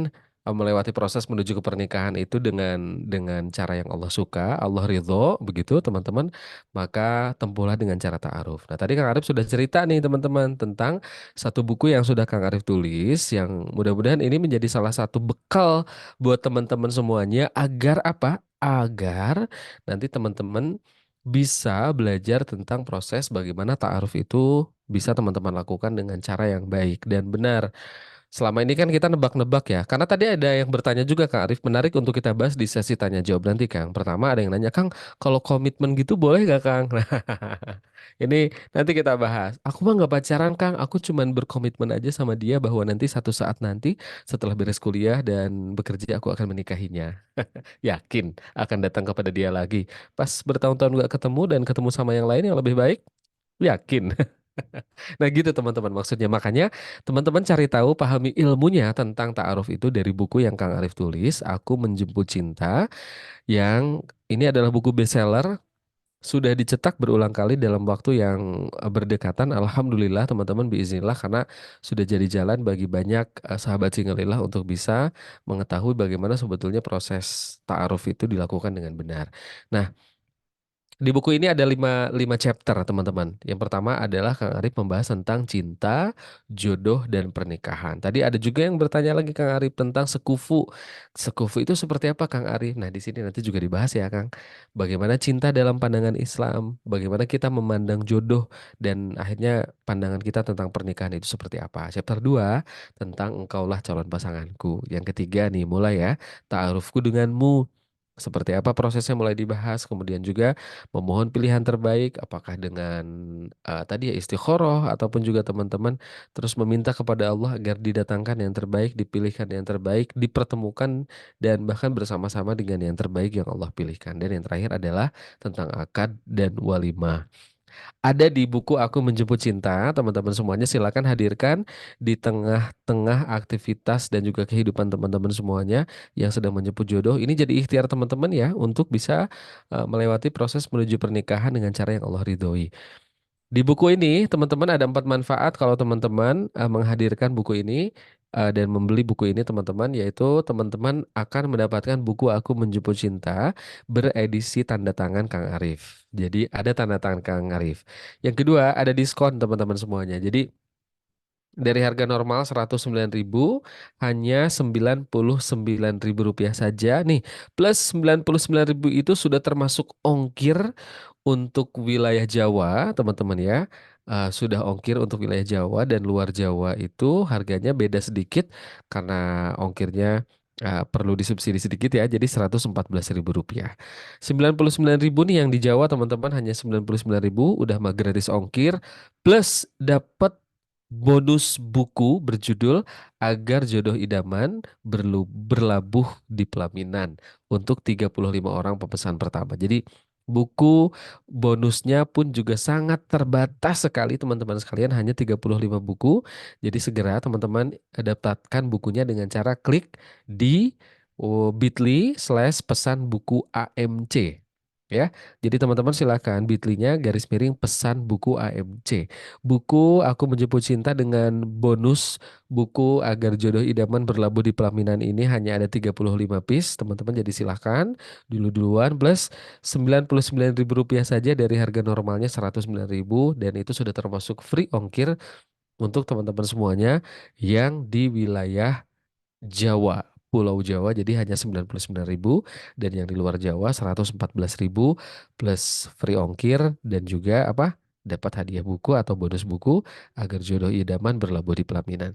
[SPEAKER 2] melewati proses menuju ke pernikahan itu dengan cara yang Allah suka, Allah ridho, begitu teman-teman, maka tempuhlah dengan cara ta'aruf. Nah, tadi Kang Arif sudah cerita nih teman-teman tentang satu buku yang sudah Kang Arif tulis yang mudah-mudahan ini menjadi salah satu bekal buat teman-teman semuanya agar apa? Agar nanti teman-teman bisa belajar tentang proses bagaimana ta'aruf itu bisa teman-teman lakukan dengan cara yang baik dan benar. Selama ini kan kita nebak-nebak ya, karena tadi ada yang bertanya juga Kak Arif, menarik untuk kita bahas di sesi tanya jawab nanti Kang. Pertama ada yang nanya, Kang, kalau komitmen gitu boleh gak Kang? Nah, ini nanti kita bahas. Aku mah nggak pacaran Kang, aku cuman berkomitmen aja sama dia bahwa nanti satu saat nanti setelah beres kuliah dan bekerja aku akan menikahinya. Yakin akan datang kepada dia lagi. Pas bertahun-tahun nggak ketemu dan ketemu sama yang lain yang lebih baik, yakin. Nah gitu teman-teman maksudnya. Makanya teman-teman cari tahu, pahami ilmunya tentang ta'aruf itu dari buku yang Kang Arif tulis, Aku Menjemput Cinta, yang ini adalah buku bestseller, sudah dicetak berulang kali dalam waktu yang berdekatan. Alhamdulillah teman-teman biiznillah karena sudah jadi jalan bagi banyak sahabat singlillah untuk bisa mengetahui bagaimana sebetulnya proses ta'aruf itu dilakukan dengan benar. Nah, di buku ini ada lima chapter, teman-teman. Yang pertama adalah Kang Arif membahas tentang cinta, jodoh, dan pernikahan. Tadi ada juga yang bertanya lagi Kang Arif tentang sekufu. Sekufu itu seperti apa Kang Arif? Nah, di sini nanti juga dibahas ya Kang. Bagaimana cinta dalam pandangan Islam, bagaimana kita memandang jodoh, dan akhirnya pandangan kita tentang pernikahan itu seperti apa. Chapter 2 tentang engkaulah calon pasanganku. Yang ketiga nih, mulai ya, ta'arufku denganmu. Seperti apa prosesnya mulai dibahas, kemudian juga memohon pilihan terbaik, apakah dengan tadi ya istikharah ataupun juga teman-teman terus meminta kepada Allah agar didatangkan yang terbaik, dipilihkan yang terbaik, dipertemukan dan bahkan bersama-sama dengan yang terbaik yang Allah pilihkan. Dan yang terakhir adalah tentang akad dan walimah. Ada di buku Aku Menjemput Cinta, teman-teman semuanya silakan hadirkan di tengah-tengah aktivitas dan juga kehidupan teman-teman semuanya yang sedang menjemput jodoh. Ini jadi ikhtiar teman-teman ya untuk bisa melewati proses menuju pernikahan dengan cara yang Allah ridhoi. Di buku ini, teman-teman ada 4 manfaat kalau teman-teman menghadirkan buku ini dan membeli buku ini, teman-teman, yaitu teman-teman akan mendapatkan buku Aku Menjemput Cinta beredisi tanda tangan Kang Arif. Jadi ada tanda tangan Kang Arif. Yang kedua, ada diskon teman-teman semuanya. Jadi dari harga normal 109.000 hanya 99.000 rupiah saja nih. Plus 99.000 itu sudah termasuk ongkir untuk wilayah Jawa, teman-teman ya. Sudah ongkir untuk wilayah Jawa dan luar Jawa itu harganya beda sedikit karena ongkirnya perlu disubsidi sedikit ya. Jadi 114.000 rupiah. 99.000 nih yang di Jawa teman-teman hanya 99.000 udah mah gratis ongkir plus dapat bonus buku berjudul Agar Jodoh Idaman Berlabuh di Pelaminan untuk 35 orang pemesan pertama. Jadi buku bonusnya pun juga sangat terbatas sekali teman-teman sekalian, hanya 35 buku. Jadi segera teman-teman dapatkan bukunya dengan cara klik di bit.ly/pesan buku AMC. Ya, jadi teman-teman silakan bit.ly-nya garis miring pesan buku AMC. Buku Aku Menjemput Cinta dengan bonus buku Agar Jodoh Idaman Berlabuh di Pelaminan ini hanya ada 35 piece, teman-teman. Jadi silahkan dulu-duluan plus 99.000 rupiah saja dari harga normalnya 109.000 dan itu sudah termasuk free ongkir untuk teman-teman semuanya yang di wilayah Jawa. Pulau Jawa jadi hanya 99.000 dan yang di luar Jawa 114.000 plus free ongkir dan juga apa? Dapat hadiah buku atau bonus buku Agar Jodoh Idaman Berlabuh di Pelaminan.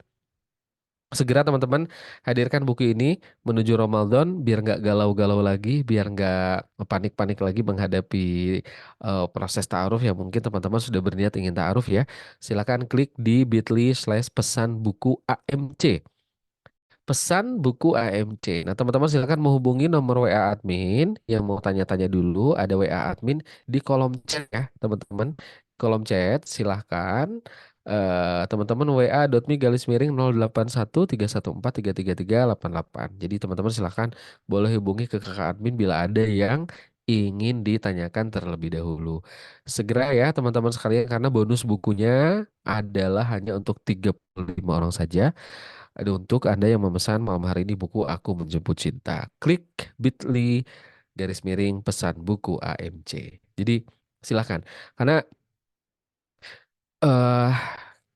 [SPEAKER 2] Segera teman-teman hadirkan buku ini menuju Ramadan biar nggak galau-galau lagi, biar nggak panik-panik lagi menghadapi proses ta'aruf yang mungkin teman-teman sudah berniat ingin ta'aruf ya. Silakan klik di bit.ly/pesan buku AMC. Pesan buku AMC. Nah, teman-teman silakan menghubungi nomor WA admin yang mau tanya-tanya dulu. Ada WA admin di kolom chat ya, teman-teman. Kolom chat silahkan. Teman-teman WA.me garis miring 081314333388. Jadi teman-teman silahkan boleh hubungi ke kakak admin bila ada yang ingin ditanyakan terlebih dahulu. Segera ya teman-teman sekalian karena bonus bukunya adalah hanya untuk 35 orang saja. Ada untuk Anda yang memesan malam hari ini buku Aku Menjemput Cinta. Klik bit.ly garis miring pesan buku AMC. Jadi silakan. Karena eh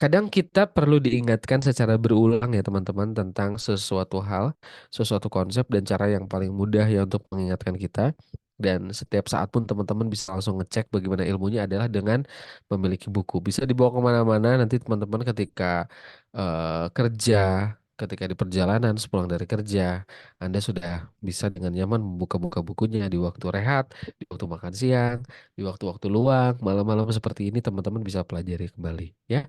[SPEAKER 2] kadang kita perlu diingatkan secara berulang ya teman-teman tentang sesuatu hal, sesuatu konsep dan cara yang paling mudah ya untuk mengingatkan kita. Dan setiap saat pun teman-teman bisa langsung ngecek bagaimana ilmunya adalah dengan memiliki buku. Bisa dibawa kemana-mana nanti teman-teman ketika kerja, ketika di perjalanan, sepulang dari kerja, Anda sudah bisa dengan nyaman membuka-buka bukunya di waktu rehat, di waktu makan siang, di waktu-waktu luang, malam-malam seperti ini teman-teman bisa pelajari kembali ya.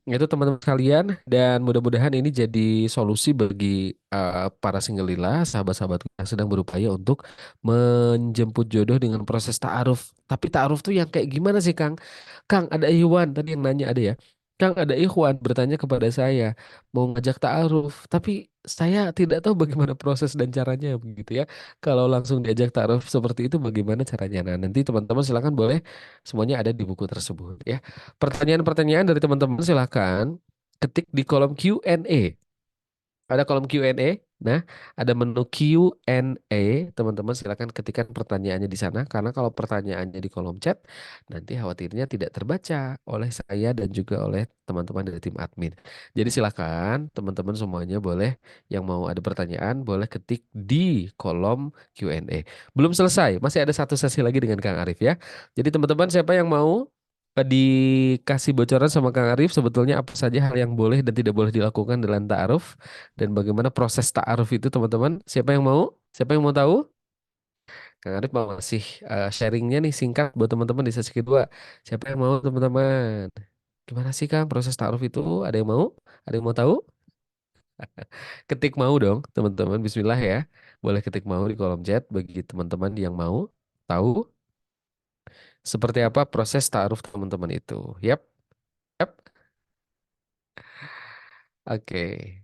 [SPEAKER 2] Itu teman-teman sekalian dan mudah-mudahan ini jadi solusi bagi para single lila, sahabat-sahabat yang sedang berupaya untuk menjemput jodoh dengan proses ta'aruf. Tapi ta'aruf tuh yang kayak gimana sih Kang? Kang ada Iwan tadi yang nanya ada ya. Kang ada Ikhwan bertanya kepada saya mau ngajak ta'aruf, tapi saya tidak tahu bagaimana proses dan caranya begitu ya. Kalau langsung diajak ta'aruf seperti itu bagaimana caranya? Nah, nanti teman-teman silakan boleh semuanya ada di buku tersebut ya. Pertanyaan-pertanyaan dari teman-teman silahkan ketik di kolom Q&A. Ada kolom Q&A. Nah, ada menu Q&A. Teman-teman silakan ketikkan pertanyaannya di sana karena kalau pertanyaannya di kolom chat nanti khawatirnya tidak terbaca oleh saya dan juga oleh teman-teman dari tim admin. Jadi silakan teman-teman semuanya boleh yang mau ada pertanyaan boleh ketik di kolom Q&A. Belum selesai, masih ada satu sesi lagi dengan Kang Arif ya. Jadi teman-teman siapa yang mau dikasih bocoran sama Kang Arif sebetulnya apa saja hal yang boleh dan tidak boleh dilakukan dalam ta'aruf dan bagaimana proses ta'aruf itu teman-teman. Siapa yang mau? Siapa yang mau tahu? Kang Arif mau ngasih sharingnya nih singkat buat teman-teman di sesi kedua. Siapa yang mau teman-teman? Gimana sih Kang proses ta'aruf itu? Ada yang mau? Ada yang mau tahu? Ketik mau dong teman-teman. Bismillah ya. Boleh ketik mau di kolom chat bagi teman-teman yang mau tahu seperti apa proses ta'aruf teman-teman itu. Yap, yap. Oke.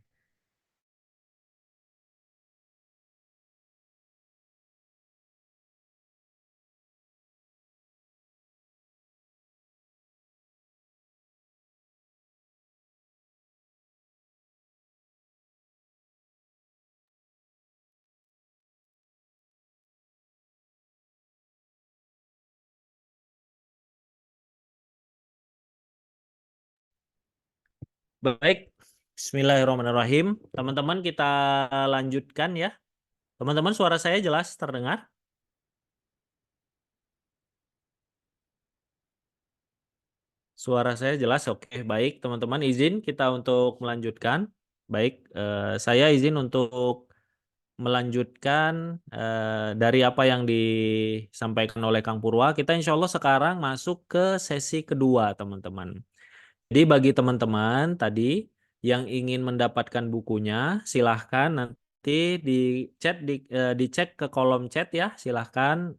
[SPEAKER 1] Baik, Bismillahirrahmanirrahim. Teman-teman kita lanjutkan ya. Teman-teman suara saya jelas terdengar? Suara saya jelas. Oke, baik teman-teman izin kita untuk melanjutkan. Baik, saya izin untuk melanjutkan dari apa yang disampaikan oleh Kang Purwa. Kita insya Allah sekarang masuk ke sesi kedua teman-teman. Jadi bagi teman-teman tadi yang ingin mendapatkan bukunya, silahkan nanti di chat dicek ke kolom chat ya. Silahkan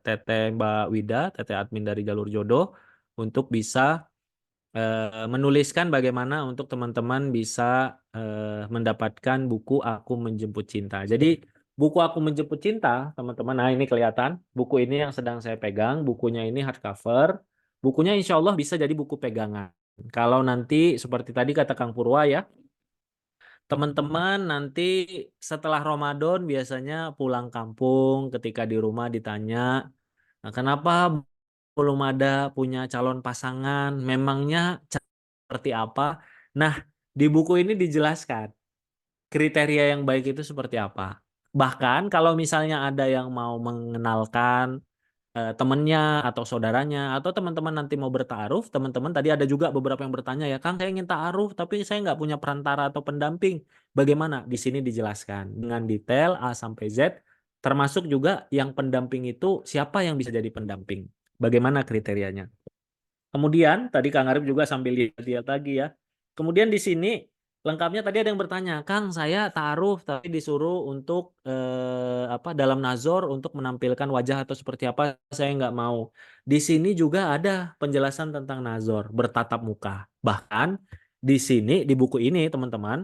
[SPEAKER 1] Teteh Mbak Wida, Teteh admin dari Jalur Jodoh untuk bisa menuliskan bagaimana untuk teman-teman bisa mendapatkan buku Aku Menjemput Cinta. Jadi buku Aku Menjemput Cinta, teman-teman, nah ini kelihatan buku ini yang sedang saya pegang, bukunya ini hardcover. Bukunya insya Allah bisa jadi buku pegangan. Kalau nanti seperti tadi kata Kang Purwa ya, teman-teman nanti setelah Ramadan biasanya pulang kampung ketika di rumah ditanya, "Nah, kenapa belum ada punya calon pasangan? Memangnya seperti apa?" Nah, di buku ini dijelaskan kriteria yang baik itu seperti apa. Bahkan kalau misalnya ada yang mau mengenalkan temennya atau saudaranya atau teman-teman nanti mau bertaaruf, teman-teman tadi ada juga beberapa yang bertanya ya, Kang saya ingin taaruf tapi saya nggak punya perantara atau pendamping. Bagaimana? Di sini dijelaskan dengan detail A sampai Z, termasuk juga yang pendamping itu siapa yang bisa jadi pendamping. Bagaimana kriterianya? Kemudian tadi Kang Arif juga sambil lihat-lihat lagi ya. Kemudian di sini Lengkapnya tadi ada yang bertanya, Kang, saya ta'aruf tapi disuruh untuk apa dalam nazor untuk menampilkan wajah atau seperti apa, saya nggak mau. Di sini juga ada penjelasan tentang nazor, bertatap muka. Bahkan di sini di buku ini teman-teman,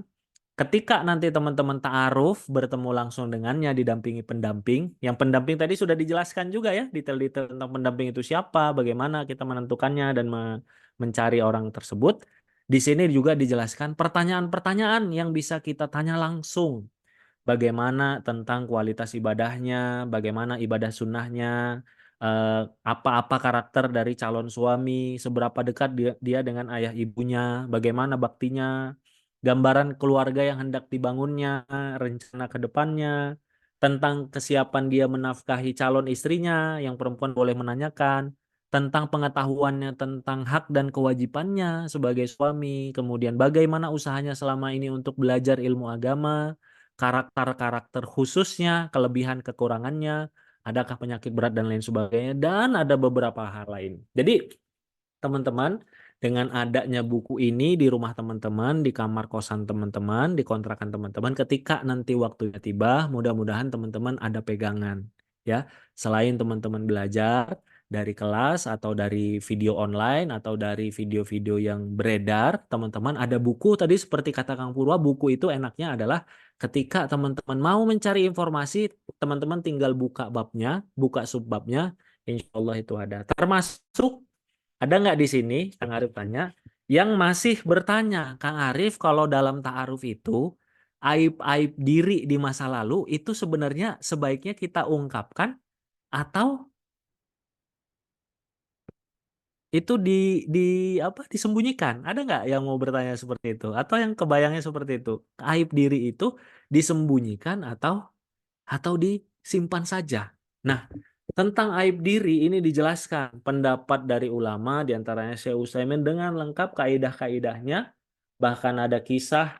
[SPEAKER 1] ketika nanti teman-teman ta'aruf bertemu langsung dengannya didampingi pendamping, yang pendamping tadi sudah dijelaskan juga ya, detail-detail tentang pendamping itu siapa, bagaimana kita menentukannya dan mencari orang tersebut. Di sini juga dijelaskan pertanyaan-pertanyaan yang bisa kita tanya langsung. Bagaimana tentang kualitas ibadahnya, bagaimana ibadah sunnahnya, apa-apa karakter dari calon suami, seberapa dekat dia dengan ayah ibunya, bagaimana baktinya, gambaran keluarga yang hendak dibangunnya, rencana ke depannya, tentang kesiapan dia menafkahi calon istrinya, yang perempuan boleh menanyakan, tentang pengetahuannya tentang hak dan kewajibannya sebagai suami, kemudian bagaimana usahanya selama ini untuk belajar ilmu agama, karakter-karakter khususnya, kelebihan kekurangannya, adakah penyakit berat dan lain sebagainya, dan ada beberapa hal lain. Jadi teman-teman, dengan adanya buku ini di rumah teman-teman, di kamar kosan teman-teman, di kontrakan teman-teman, ketika nanti waktunya tiba, mudah-mudahan teman-teman ada pegangan. Ya, selain teman-teman belajar dari kelas atau dari video online atau dari video-video yang beredar, teman-teman ada buku tadi seperti kata Kang Purwa, buku itu enaknya adalah ketika teman-teman mau mencari informasi, teman-teman tinggal buka babnya, buka subbabnya, insya Allah itu ada. Termasuk ada nggak di sini, Kang Arif tanya, yang masih bertanya, Kang Arif, kalau dalam ta'aruf itu, aib-aib diri di masa lalu itu sebenarnya sebaiknya kita ungkapkan atau itu di apa disembunyikan? Ada nggak yang mau bertanya seperti itu? Atau yang kebayangnya seperti itu? Aib diri itu disembunyikan atau disimpan saja. Nah, tentang aib diri ini dijelaskan pendapat dari ulama diantaranya Syekh Utsaimin dengan lengkap kaidah-kaidahnya. Bahkan ada kisah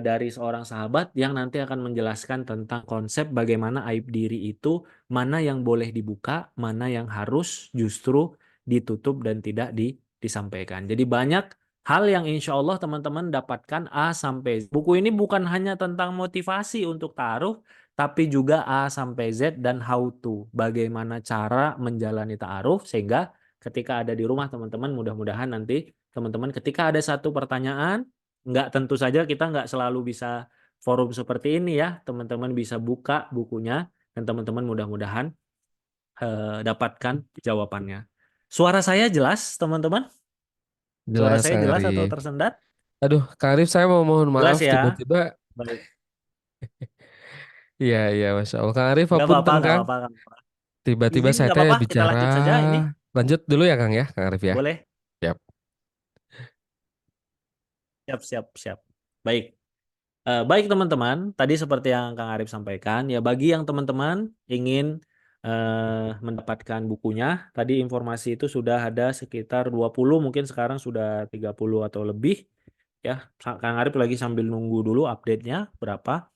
[SPEAKER 1] dari seorang sahabat yang nanti akan menjelaskan tentang konsep bagaimana aib diri itu mana yang boleh dibuka, mana yang harus justru ditutup dan tidak disampaikan. Jadi banyak hal yang insya Allah teman-teman dapatkan A sampai Z. Buku ini bukan hanya tentang motivasi untuk ta'aruf, tapi juga A sampai Z dan how to. Bagaimana cara menjalani ta'aruf sehingga ketika ada di rumah teman-teman mudah-mudahan nanti teman-teman ketika ada satu pertanyaan, nggak tentu saja kita nggak selalu bisa forum seperti ini ya. Teman-teman bisa buka bukunya dan teman-teman mudah-mudahan dapatkan jawabannya. Suara saya jelas, teman-teman? Suara
[SPEAKER 2] Jelas
[SPEAKER 1] saya
[SPEAKER 2] Kang
[SPEAKER 1] jelas atau
[SPEAKER 2] Arif.
[SPEAKER 1] tersendat?
[SPEAKER 2] Aduh, Kang Arif saya mau mohon
[SPEAKER 1] Jelas
[SPEAKER 2] maaf
[SPEAKER 1] ya?
[SPEAKER 2] tiba-tiba.
[SPEAKER 1] Baik.
[SPEAKER 2] Iya, iya, Masya Allah. Kang Arif,
[SPEAKER 1] Nggak apa-apa,
[SPEAKER 2] apunten
[SPEAKER 1] nggak
[SPEAKER 2] Kang.
[SPEAKER 1] apa-apa, nggak apa-apa.
[SPEAKER 2] Tiba-tiba
[SPEAKER 1] Izin
[SPEAKER 2] saya
[SPEAKER 1] nggak
[SPEAKER 2] teh
[SPEAKER 1] apa-apa, kita
[SPEAKER 2] bicara.
[SPEAKER 1] lanjut saja ini.
[SPEAKER 2] Lanjut dulu ya Kang ya, Kang Arif ya.
[SPEAKER 1] Boleh?
[SPEAKER 2] Siap.
[SPEAKER 1] Siap, siap, siap. Baik. Baik teman-teman, tadi seperti yang Kang Arif sampaikan, ya bagi yang teman-teman ingin mendapatkan bukunya, tadi informasi itu sudah ada sekitar 20, mungkin sekarang sudah 30 atau lebih. Ya, Kang Arif lagi sambil nunggu dulu update-nya berapa.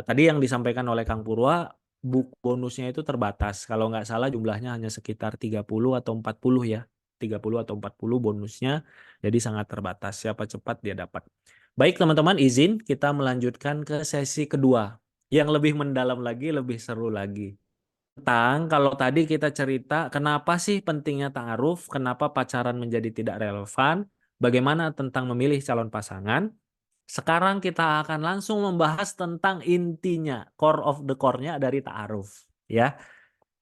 [SPEAKER 1] Tadi yang disampaikan oleh Kang Purwa, buku bonusnya itu terbatas. Kalau nggak salah jumlahnya hanya sekitar 30 atau 40 ya. 30 atau 40 bonusnya, jadi sangat terbatas. Siapa cepat dia dapat. Baik teman-teman, izin kita melanjutkan ke sesi kedua. Yang lebih mendalam lagi, lebih seru lagi. Tentang kalau tadi kita cerita kenapa sih pentingnya ta'aruf, kenapa pacaran menjadi tidak relevan, bagaimana tentang memilih calon pasangan. Sekarang kita akan langsung membahas tentang intinya, core of the core-nya dari ta'aruf. Ya,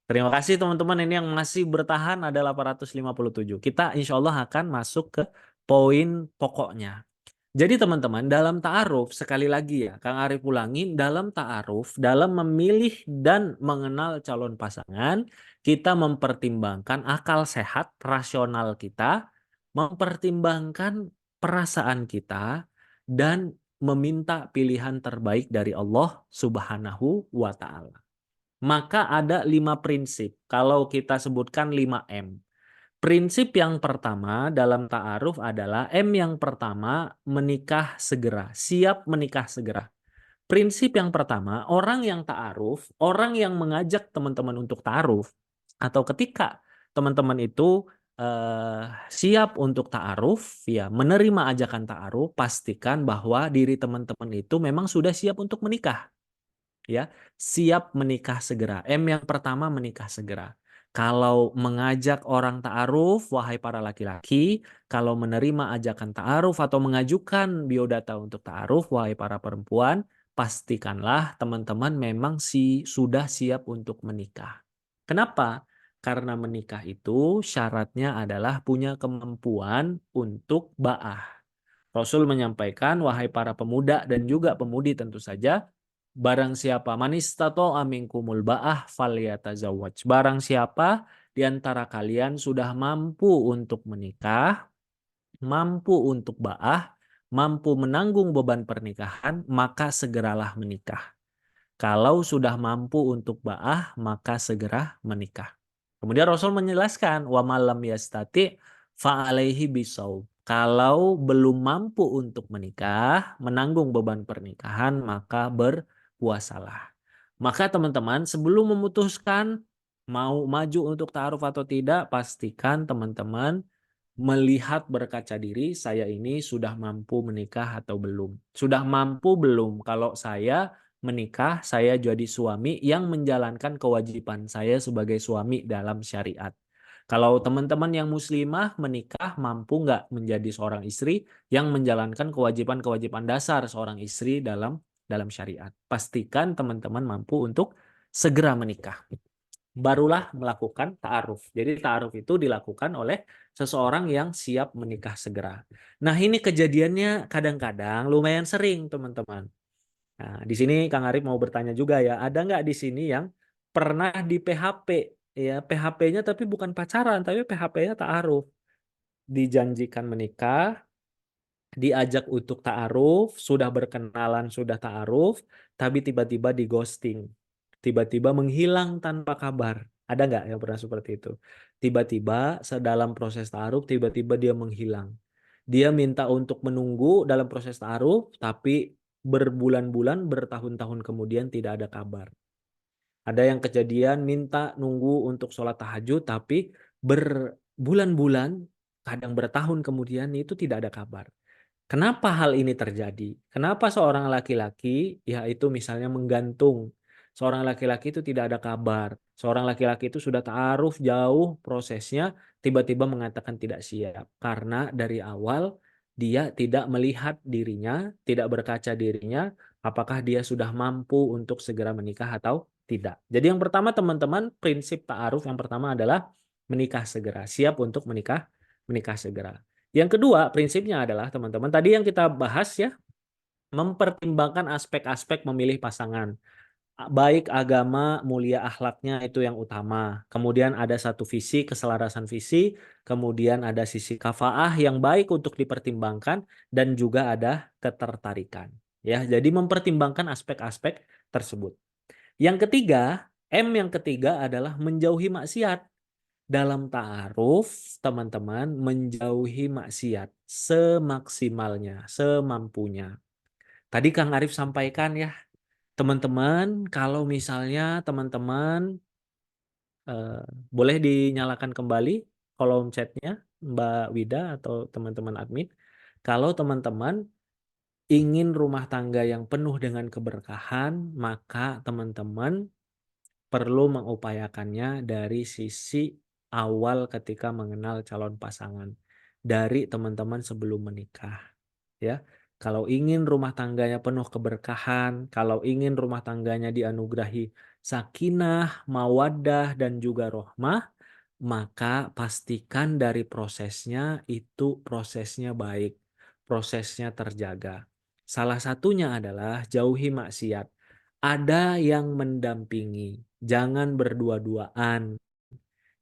[SPEAKER 1] terima kasih teman-teman ini yang masih bertahan ada 857. Kita insya Allah akan masuk ke poin pokoknya. Jadi teman-teman dalam ta'aruf sekali lagi ya, Kang Arif ulangi, dalam ta'aruf, dalam memilih dan mengenal calon pasangan, kita mempertimbangkan akal sehat, rasional kita, mempertimbangkan perasaan kita, dan meminta pilihan terbaik dari Allah Subhanahu wa Ta'ala. Maka ada 5 prinsip. Kalau kita sebutkan 5M. Prinsip yang pertama dalam ta'aruf adalah M yang pertama menikah segera, siap menikah segera. Prinsip yang pertama, orang yang ta'aruf, orang yang mengajak teman-teman untuk ta'aruf, atau ketika teman-teman itu siap untuk ta'aruf, ya menerima ajakan ta'aruf, pastikan bahwa diri teman-teman itu memang sudah siap untuk menikah, ya siap menikah segera. M yang pertama, menikah segera. Kalau mengajak orang ta'aruf, wahai para laki-laki, kalau menerima ajakan ta'aruf atau mengajukan biodata untuk ta'aruf, wahai para perempuan, pastikanlah teman-teman memang sudah siap untuk menikah. Kenapa? Karena menikah itu syaratnya adalah punya kemampuan untuk ba'ah. Rasul menyampaikan, wahai para pemuda dan juga pemudi tentu saja, barang siapa manistato'a minkumul ba'ah falyatazawwaj. Barang siapa di antara kalian sudah mampu untuk menikah, mampu untuk ba'ah, mampu menanggung beban pernikahan, maka segeralah menikah. Kalau sudah mampu untuk ba'ah, maka segera menikah. Kemudian Rasul menjelaskan, wa malam yastati fa'alaihi bisaum. Kalau belum mampu untuk menikah, menanggung beban pernikahan, maka berpuasalah. Maka teman-teman, sebelum memutuskan mau maju untuk ta'aruf atau tidak, pastikan teman-teman melihat berkaca diri, saya ini sudah mampu menikah atau belum. Sudah mampu belum? Kalau saya menikah, saya jadi suami yang menjalankan kewajiban saya sebagai suami dalam syariat. Kalau teman-teman yang muslimah menikah, mampu nggak menjadi seorang istri yang menjalankan kewajiban-kewajiban dasar seorang istri dalam syariat. Pastikan teman-teman mampu untuk segera menikah. Barulah melakukan ta'aruf. Jadi ta'aruf itu dilakukan oleh seseorang yang siap menikah segera. Nah, ini kejadiannya kadang-kadang lumayan sering, teman-teman. Nah, di sini Kang Arif mau bertanya juga ya, ada nggak di sini yang pernah di PHP? Ya, PHP-nya tapi bukan pacaran, tapi PHP-nya ta'aruf. Dijanjikan menikah, diajak untuk ta'aruf, sudah berkenalan, sudah ta'aruf, tapi tiba-tiba di ghosting. Tiba-tiba menghilang tanpa kabar. Ada nggak yang pernah seperti itu? Tiba-tiba dalam proses ta'aruf, tiba-tiba dia menghilang. Dia minta untuk menunggu dalam proses ta'aruf, tapi berbulan-bulan, bertahun-tahun kemudian tidak ada kabar. Ada yang kejadian minta nunggu untuk sholat tahajud, tapi berbulan-bulan, kadang bertahun kemudian itu tidak ada kabar. Kenapa hal ini terjadi? Kenapa seorang laki-laki, yaitu misalnya menggantung, seorang laki-laki itu tidak ada kabar, seorang laki-laki itu sudah ta'aruf jauh prosesnya, tiba-tiba mengatakan tidak siap. Karena dari awal dia tidak melihat dirinya, tidak berkaca dirinya, apakah dia sudah mampu untuk segera menikah atau tidak. Jadi yang pertama teman-teman, prinsip ta'aruf yang pertama adalah menikah segera, siap untuk menikah segera. Yang kedua, prinsipnya adalah teman-teman, tadi yang kita bahas ya, mempertimbangkan aspek-aspek memilih pasangan. Baik agama, mulia akhlaknya itu yang utama. Kemudian ada satu visi, keselarasan visi. Kemudian ada sisi kafaah yang baik untuk dipertimbangkan. Dan juga ada ketertarikan. Ya, jadi mempertimbangkan aspek-aspek tersebut. Yang ketiga, M yang ketiga adalah menjauhi maksiat. Dalam ta'aruf, teman-teman menjauhi maksiat semaksimalnya, semampunya. Tadi Kang Arif sampaikan ya, teman-teman, kalau misalnya teman-teman boleh dinyalakan kembali kolom chatnya, Mbak Wida atau teman-teman admin. Kalau teman-teman ingin rumah tangga yang penuh dengan keberkahan, maka teman-teman perlu mengupayakannya dari sisi awal ketika mengenal calon pasangan, dari teman-teman sebelum menikah, ya. Kalau ingin rumah tangganya penuh keberkahan, kalau ingin rumah tangganya dianugerahi sakinah, mawaddah dan juga rohmah, maka pastikan dari prosesnya itu prosesnya baik, prosesnya terjaga. Salah satunya adalah jauhi maksiat. Ada yang mendampingi, jangan berdua-duaan.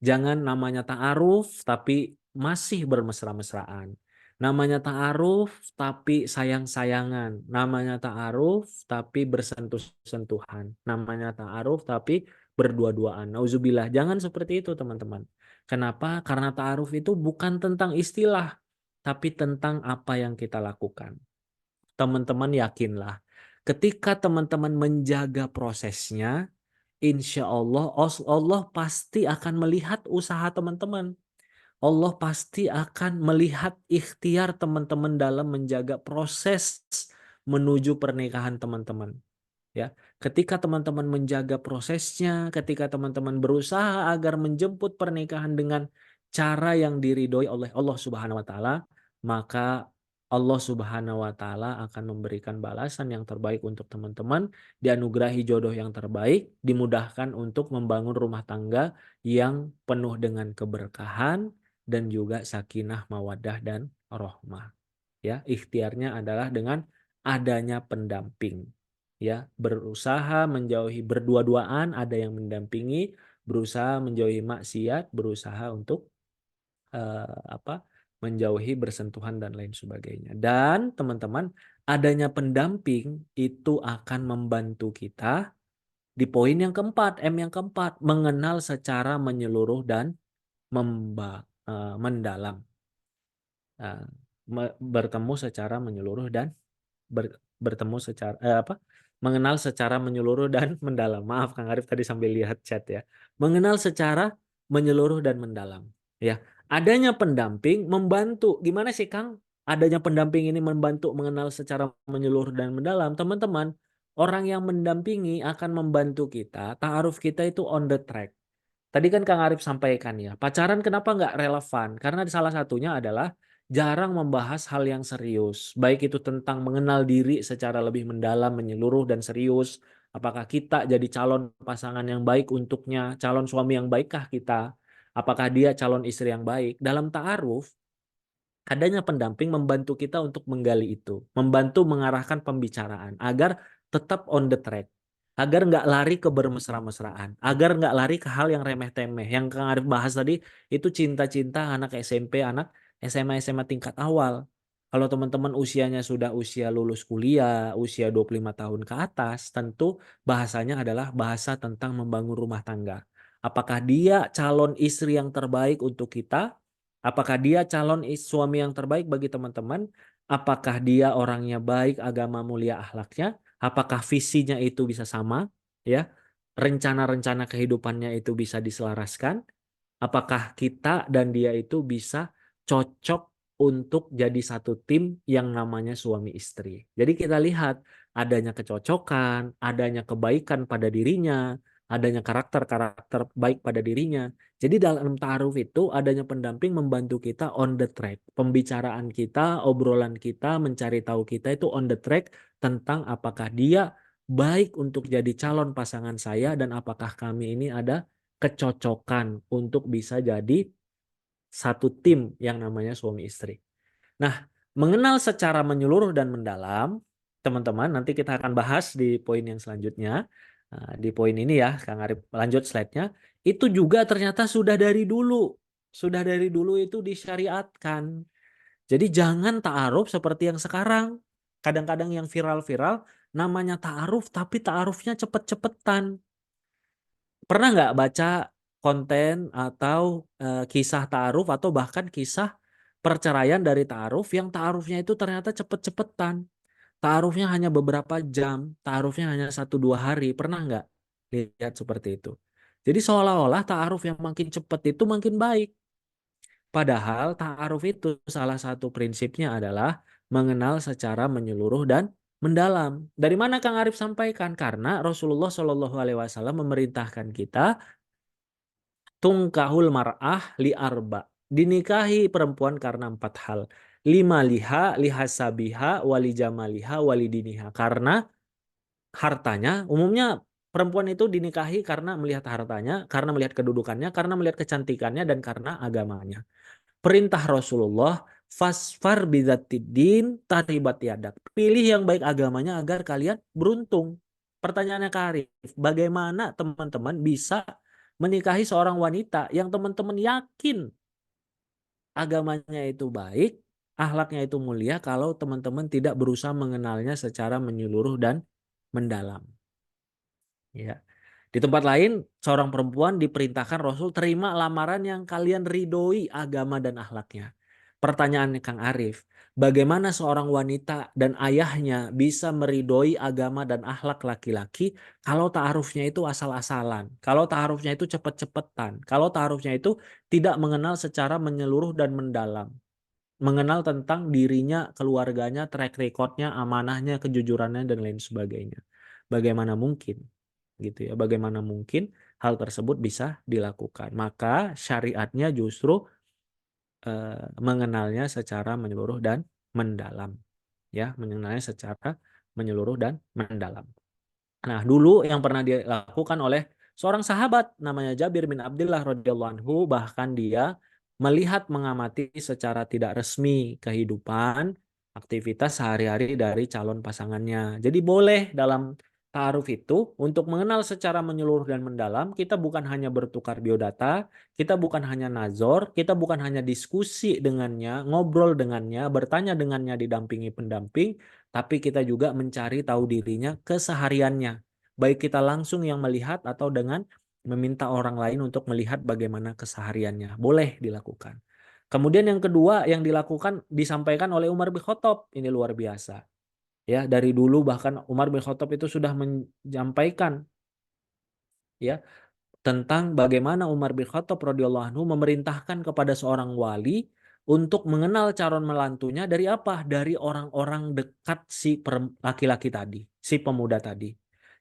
[SPEAKER 1] Jangan namanya ta'aruf tapi masih bermesra-mesraan. Namanya ta'aruf tapi sayang-sayangan. Namanya ta'aruf tapi bersentuh-sentuhan. Namanya ta'aruf tapi berdua-duaan. Nauzubillah, jangan seperti itu teman-teman. Kenapa? Karena ta'aruf itu bukan tentang istilah, tapi tentang apa yang kita lakukan. Teman-teman yakinlah, ketika teman-teman menjaga prosesnya, insya Allah Allah pasti akan melihat usaha teman-teman. Allah pasti akan melihat ikhtiar teman-teman dalam menjaga proses menuju pernikahan teman-teman. Ya, ketika teman-teman menjaga prosesnya, ketika teman-teman berusaha agar menjemput pernikahan dengan cara yang diridhoi oleh Allah Subhanahu wa taala, maka Allah Subhanahu wa taala akan memberikan balasan yang terbaik untuk teman-teman, dianugerahi jodoh yang terbaik, dimudahkan untuk membangun rumah tangga yang penuh dengan keberkahan dan juga sakinah, mawaddah dan rahmah. Ya, ikhtiarnya adalah dengan adanya pendamping. Ya, berusaha menjauhi berdua-duaan, ada yang mendampingi, berusaha menjauhi maksiat, berusaha untuk apa? Menjauhi bersentuhan dan lain sebagainya. Dan teman-teman, adanya pendamping itu akan membantu kita di poin yang keempat, M yang keempat, mengenal secara menyeluruh dan mendalam. Nah, bertemu secara menyeluruh dan bertemu secara mengenal secara menyeluruh dan mendalam. Maaf Kang Arif tadi sambil lihat chat ya. Mengenal secara menyeluruh dan mendalam. Ya, adanya pendamping membantu. Gimana sih Kang? Adanya pendamping ini membantu mengenal secara menyeluruh dan mendalam. Teman-teman, orang yang mendampingi akan membantu kita. Ta'aruf kita itu on the track. Tadi kan Kang Arif sampaikan ya, pacaran kenapa nggak relevan? Karena salah satunya adalah jarang membahas hal yang serius. Baik itu tentang mengenal diri secara lebih mendalam, menyeluruh dan serius. Apakah kita jadi calon pasangan yang baik untuknya, calon suami yang baikkah kita? Apakah dia calon istri yang baik? Dalam ta'aruf, adanya pendamping membantu kita untuk menggali itu, membantu mengarahkan pembicaraan agar tetap on the track, agar nggak lari ke bermesra-mesraan, agar nggak lari ke hal yang remeh-temeh. Yang Kang Arif bahas tadi itu cinta-cinta anak SMP, anak SMA tingkat awal. Kalau teman-teman usianya sudah usia lulus kuliah, usia 25 tahun ke atas, tentu bahasanya adalah bahasa tentang membangun rumah tangga. Apakah dia calon istri yang terbaik untuk kita? Apakah dia calon suami yang terbaik bagi teman-teman? Apakah dia orangnya baik, agama mulia, akhlaknya? Apakah visinya itu bisa sama? Ya, rencana-rencana kehidupannya itu bisa diselaraskan? Apakah kita dan dia itu bisa cocok untuk jadi satu tim yang namanya suami istri? Jadi kita lihat adanya kecocokan, adanya kebaikan pada dirinya, adanya karakter-karakter baik pada dirinya. Jadi dalam ta'aruf itu adanya pendamping membantu kita on the track. Pembicaraan kita, obrolan kita, mencari tahu kita itu on the track tentang apakah dia baik untuk jadi calon pasangan saya dan apakah kami ini ada kecocokan untuk bisa jadi satu tim yang namanya suami istri. Nah, mengenal secara menyeluruh dan mendalam, teman-teman, nanti kita akan bahas di poin yang selanjutnya. Nah, di poin ini ya, Kang Arif lanjut slide-nya. Itu juga ternyata sudah dari dulu. Sudah dari dulu itu disyariatkan. Jadi jangan ta'aruf seperti yang sekarang. Kadang-kadang yang viral-viral namanya ta'aruf tapi ta'arufnya cepet-cepetan. Pernah nggak baca konten atau kisah ta'aruf atau bahkan kisah perceraian dari ta'aruf yang ta'arufnya itu ternyata cepet-cepetan. Ta'arufnya hanya beberapa jam, ta'arufnya hanya 1-2 hari. Pernah nggak lihat seperti itu? Jadi seolah-olah ta'aruf yang makin cepat itu makin baik. Padahal ta'aruf itu salah satu prinsipnya adalah mengenal secara menyeluruh dan mendalam. Dari mana Kang Arif sampaikan? Karena Rasulullah Shallallahu Alaihi Wasallam memerintahkan kita tungkahul mar'ah li arba. Dinikahi perempuan karena 4 hal. Lima liha, liha sabiha, wali jamaliha, wali diniha. Karena hartanya, umumnya perempuan itu dinikahi karena melihat hartanya, karena melihat kedudukannya, karena melihat kecantikannya, dan karena agamanya. Perintah Rasulullah, fasfar bidzatiddin taribat yadak. Pilih yang baik agamanya agar kalian beruntung. Pertanyaannya Kak Arif, bagaimana teman-teman bisa menikahi seorang wanita yang teman-teman yakin agamanya itu baik, akhlaknya itu mulia kalau teman-teman tidak berusaha mengenalnya secara menyeluruh dan mendalam. Ya. Di tempat lain, seorang perempuan diperintahkan Rasul terima lamaran yang kalian ridhoi agama dan akhlaknya. Pertanyaannya Kang Arif, bagaimana seorang wanita dan ayahnya bisa meridhoi agama dan akhlak laki-laki kalau ta'arufnya itu asal-asalan, kalau ta'arufnya itu cepet-cepetan, kalau ta'arufnya itu tidak mengenal secara menyeluruh dan mendalam, mengenal tentang dirinya, keluarganya, track recordnya, amanahnya, kejujurannya, dan lain sebagainya. Bagaimana mungkin? Gitu ya, bagaimana mungkin hal tersebut bisa dilakukan? Maka syariatnya justru mengenalnya secara menyeluruh dan mendalam, ya, mengenalnya secara menyeluruh dan mendalam. Nah, dulu yang pernah dilakukan oleh seorang sahabat namanya Jabir bin Abdullah radhiyallahu anhu, bahkan dia melihat mengamati secara tidak resmi kehidupan aktivitas sehari-hari dari calon pasangannya. Jadi boleh dalam ta'aruf itu untuk mengenal secara menyeluruh dan mendalam, kita bukan hanya bertukar biodata, kita bukan hanya nazor, kita bukan hanya diskusi dengannya, ngobrol dengannya, bertanya dengannya didampingi pendamping, tapi kita juga mencari tahu dirinya kesehariannya. Baik kita langsung yang melihat atau dengan meminta orang lain untuk melihat bagaimana kesehariannya. Boleh dilakukan. Kemudian yang kedua yang dilakukan disampaikan oleh Umar bin Khattab. Ini luar biasa. Ya, dari dulu bahkan Umar bin Khattab itu sudah menyampaikan ya tentang bagaimana Umar bin Khattab radhiyallahu anhu memerintahkan kepada seorang wali untuk mengenal calon menantunya dari apa? Dari orang-orang dekat si laki-laki tadi, si pemuda tadi.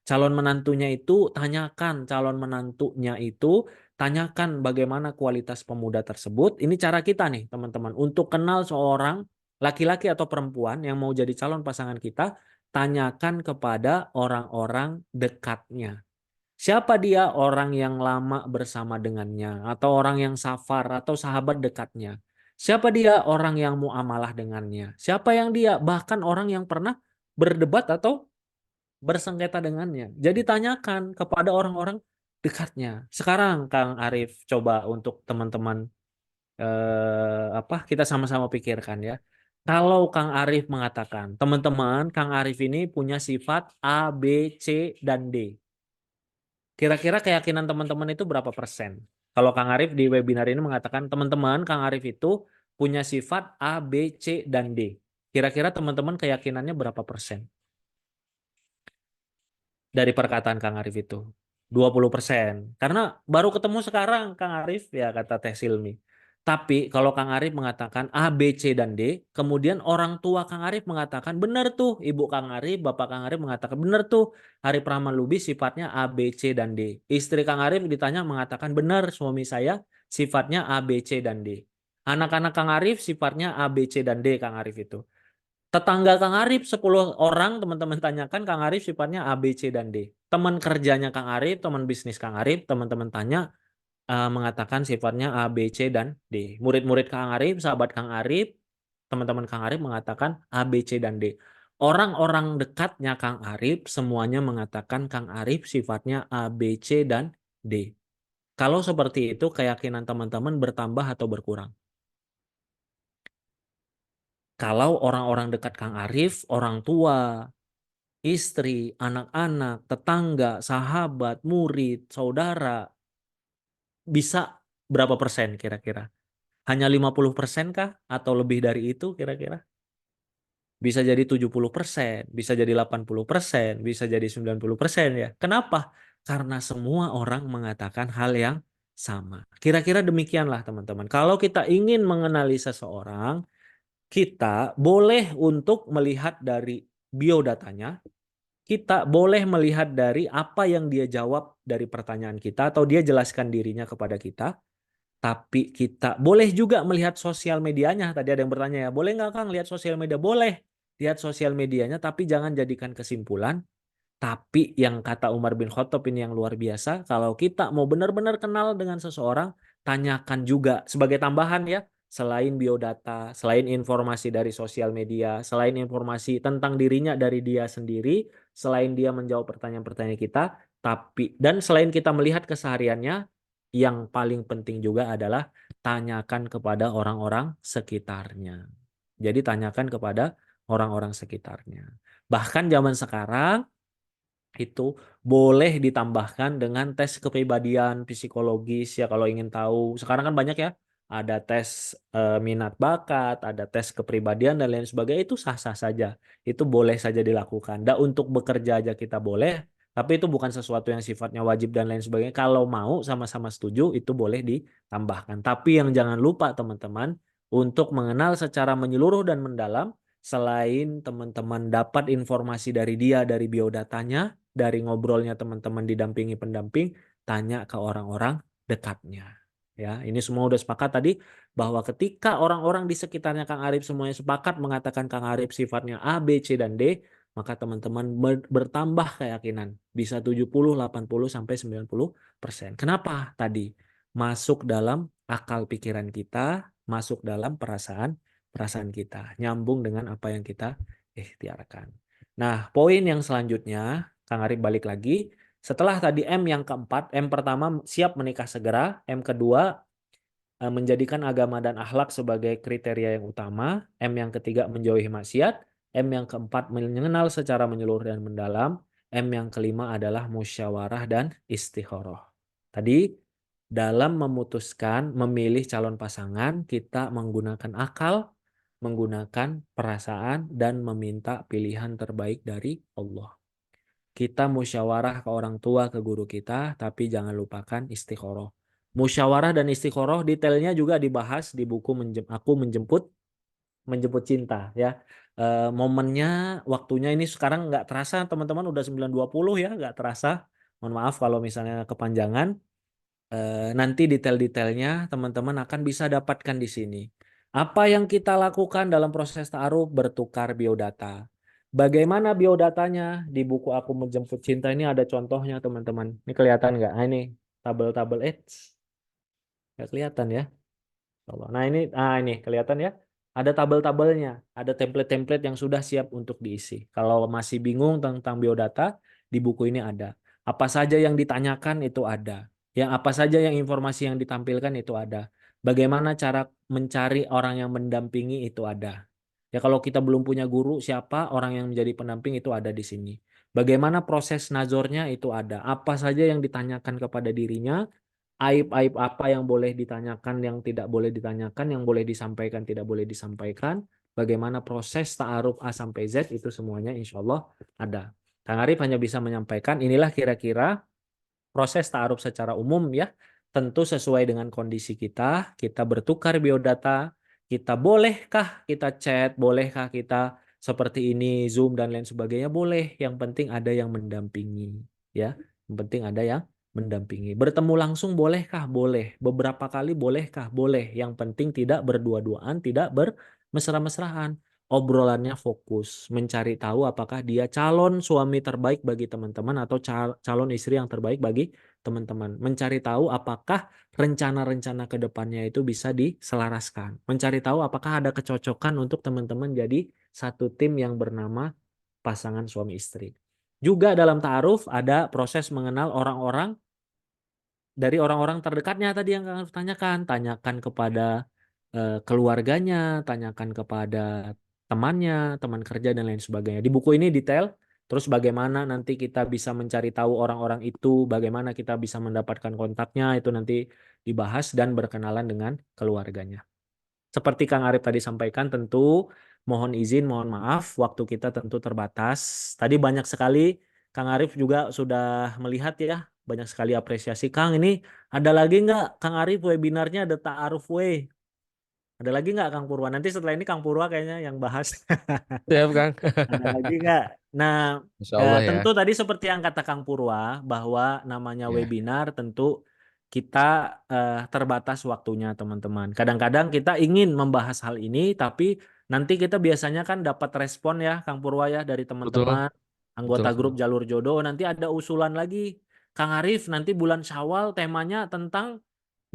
[SPEAKER 1] Calon menantunya itu tanyakan, calon menantunya itu tanyakan bagaimana kualitas pemuda tersebut. Ini cara kita nih, teman-teman, untuk kenal seorang laki-laki atau perempuan yang mau jadi calon pasangan kita, tanyakan kepada orang-orang dekatnya. Siapa dia? Orang yang lama bersama dengannya, atau orang yang safar, atau sahabat dekatnya. Siapa dia? Orang yang muamalah dengannya. Siapa yang dia? Bahkan orang yang pernah berdebat atau bersengketa dengannya. Jadi tanyakan kepada orang-orang dekatnya. Sekarang Kang Arif coba untuk teman-teman kita sama-sama pikirkan ya. Kalau Kang Arif mengatakan, teman-teman, Kang Arif ini punya sifat A, B, C, dan D. Kira-kira keyakinan teman-teman itu berapa persen? Kalau Kang Arif di webinar ini mengatakan teman-teman Kang Arif itu punya sifat A, B, C, dan D. Kira-kira teman-teman keyakinannya berapa persen dari perkataan Kang Arif itu? 20%. Karena baru ketemu sekarang Kang Arif ya kata Teh Silmi. Tapi kalau Kang Arif mengatakan A, B, C, dan D, kemudian orang tua Kang Arif mengatakan benar tuh, ibu Kang Arif, bapak Kang Arif mengatakan benar tuh, Arif Rahman Lubis sifatnya A, B, C, dan D. Istri Kang Arif ditanya mengatakan benar suami saya sifatnya A, B, C, dan D. Anak-anak Kang Arif sifatnya A, B, C, dan D Kang Arif itu. Tetangga Kang Arif 10 orang teman-teman tanyakan Kang Arif sifatnya A, B, C, dan D. Teman kerjanya Kang Arif, teman bisnis Kang Arif, teman-teman tanya mengatakan sifatnya A, B, C, dan D. Murid-murid Kang Arif, sahabat Kang Arif, teman-teman Kang Arif mengatakan A, B, C, dan D. Orang-orang dekatnya Kang Arif semuanya mengatakan Kang Arif sifatnya A, B, C, dan D. Kalau seperti itu keyakinan teman-teman bertambah atau berkurang? Kalau orang-orang dekat Kang Arif, orang tua, istri, anak-anak, tetangga, sahabat, murid, saudara, bisa berapa persen kira-kira? Hanya 50% kah? Atau lebih dari itu kira-kira? Bisa jadi 70%, bisa jadi 80%, bisa jadi 90% ya. Kenapa? Karena semua orang mengatakan hal yang sama. Kira-kira demikianlah teman-teman. Kalau kita ingin mengenali seseorang, kita boleh untuk melihat dari biodatanya, kita boleh melihat dari apa yang dia jawab dari pertanyaan kita atau dia jelaskan dirinya kepada kita. Tapi kita boleh juga melihat sosial medianya. Tadi ada yang bertanya ya, boleh nggak Kang lihat sosial media? Boleh lihat sosial medianya, tapi jangan jadikan kesimpulan. Tapi yang kata Umar bin Khattab ini yang luar biasa, kalau kita mau benar-benar kenal dengan seseorang, tanyakan juga sebagai tambahan ya, selain biodata, selain informasi dari sosial media, selain informasi tentang dirinya dari dia sendiri, selain dia menjawab pertanyaan-pertanyaan kita, tapi dan selain kita melihat kesehariannya, yang paling penting juga adalah tanyakan kepada orang-orang sekitarnya. Jadi tanyakan kepada orang-orang sekitarnya. Bahkan zaman sekarang itu boleh ditambahkan dengan tes kepribadian psikologis ya kalau ingin tahu. Sekarang kan banyak ya ada tes minat bakat, ada tes kepribadian dan lain sebagainya, itu sah-sah saja. Itu boleh saja dilakukan. Dan untuk bekerja aja kita boleh, tapi itu bukan sesuatu yang sifatnya wajib dan lain sebagainya. Kalau mau sama-sama setuju, itu boleh ditambahkan. Tapi yang jangan lupa teman-teman, untuk mengenal secara menyeluruh dan mendalam, selain teman-teman dapat informasi dari dia, dari biodatanya, dari ngobrolnya teman-teman didampingi pendamping, tanya ke orang-orang dekatnya. Ya, ini semua udah sepakat tadi bahwa ketika orang-orang di sekitarnya Kang Arif semuanya sepakat mengatakan Kang Arif sifatnya A, B, C, dan D, maka teman-teman bertambah keyakinan. Bisa 70, 80, sampai 90%. Kenapa tadi? Masuk dalam akal pikiran kita, masuk dalam perasaan kita. Nyambung dengan apa yang kita ikhtiarkan. Nah, poin yang selanjutnya, Kang Arif balik lagi. Setelah tadi M yang keempat, M pertama siap menikah segera, M kedua menjadikan agama dan akhlak sebagai kriteria yang utama, M yang ketiga menjauhi maksiat, M yang keempat mengenal secara menyeluruh dan mendalam, M yang kelima adalah musyawarah dan istikharah. Tadi dalam memutuskan memilih calon pasangan, kita menggunakan akal, menggunakan perasaan, dan meminta pilihan terbaik dari Allah. Kita musyawarah ke orang tua, ke guru kita, tapi jangan lupakan istikharah. Musyawarah dan istikharah detailnya juga dibahas di buku Aku menjemput cinta ya. Momennya, waktunya ini sekarang nggak terasa teman-teman, udah 9.20 ya, nggak terasa. Mohon maaf kalau misalnya kepanjangan. Nanti detail-detailnya teman-teman akan bisa dapatkan di sini. Apa yang kita lakukan dalam proses ta'aruf? Bertukar biodata. Bagaimana biodatanya? Di buku Aku Menjemput Cinta ini ada contohnya teman-teman. Ini kelihatan nggak? Nah, ini tabel-tabel nggak kelihatan ya. Nah ini kelihatan ya. Ada tabel-tabelnya, ada template-template yang sudah siap untuk diisi. Kalau masih bingung tentang biodata, di buku ini ada. Apa saja yang ditanyakan itu ada. Yang apa saja yang informasi yang ditampilkan itu ada. Bagaimana cara mencari orang yang mendampingi itu ada. Ya kalau kita belum punya guru, siapa orang yang menjadi pendamping itu ada di sini. Bagaimana proses nazornya itu ada. Apa saja yang ditanyakan kepada dirinya, aib-aib apa yang boleh ditanyakan, yang tidak boleh ditanyakan, yang boleh disampaikan, tidak boleh disampaikan, bagaimana proses ta'aruf A sampai Z, itu semuanya insya Allah ada. Kang Arif hanya bisa menyampaikan, inilah kira-kira proses ta'aruf secara umum ya, tentu sesuai dengan kondisi kita bertukar biodata, kita bolehkah kita chat, bolehkah kita seperti ini, Zoom dan lain sebagainya, boleh, yang penting ada yang mendampingi ya, yang penting ada yang mendampingi. Bertemu langsung bolehkah? Boleh. Beberapa kali bolehkah? Boleh. Yang penting tidak berdua-duaan, tidak bermesra-mesraan. Obrolannya fokus, mencari tahu apakah dia calon suami terbaik bagi teman-teman atau calon istri yang terbaik bagi teman-teman. Mencari tahu apakah rencana-rencana ke depannya itu bisa diselaraskan. Mencari tahu apakah ada kecocokan untuk teman-teman jadi satu tim yang bernama pasangan suami istri. Juga dalam ta'aruf ada proses mengenal orang-orang dari orang-orang terdekatnya tadi yang kalian tanyakan. Tanyakan kepada keluarganya, tanyakan kepada temannya, teman kerja dan lain sebagainya. Di buku ini detail. Terus bagaimana nanti kita bisa mencari tahu orang-orang itu, bagaimana kita bisa mendapatkan kontaknya, itu nanti dibahas dan berkenalan dengan keluarganya. Seperti Kang Arif tadi sampaikan, tentu mohon izin, mohon maaf, waktu kita tentu terbatas. Tadi banyak sekali, Kang Arif juga sudah melihat ya, banyak sekali apresiasi. Kang, ini ada lagi nggak Kang Arif webinarnya ada Ta'aruf Way? Ada lagi nggak Kang Purwa? Nanti setelah ini Kang Purwa kayaknya yang bahas.
[SPEAKER 2] Siap, Kang.
[SPEAKER 1] Ada lagi nggak? Nah,
[SPEAKER 2] Insya Allah ya.
[SPEAKER 1] tentu tadi seperti yang kata Kang Purwa, bahwa namanya
[SPEAKER 2] Ya,
[SPEAKER 1] webinar tentu kita terbatas waktunya teman-teman. Kadang-kadang kita ingin membahas hal ini, tapi nanti kita biasanya kan dapat respon ya Kang Purwa ya dari
[SPEAKER 2] betul,
[SPEAKER 1] teman-teman,
[SPEAKER 2] betul,
[SPEAKER 1] anggota grup
[SPEAKER 2] Kang.
[SPEAKER 1] Jalur Jodoh. Nanti ada usulan lagi. Kang Arif nanti bulan Syawal temanya tentang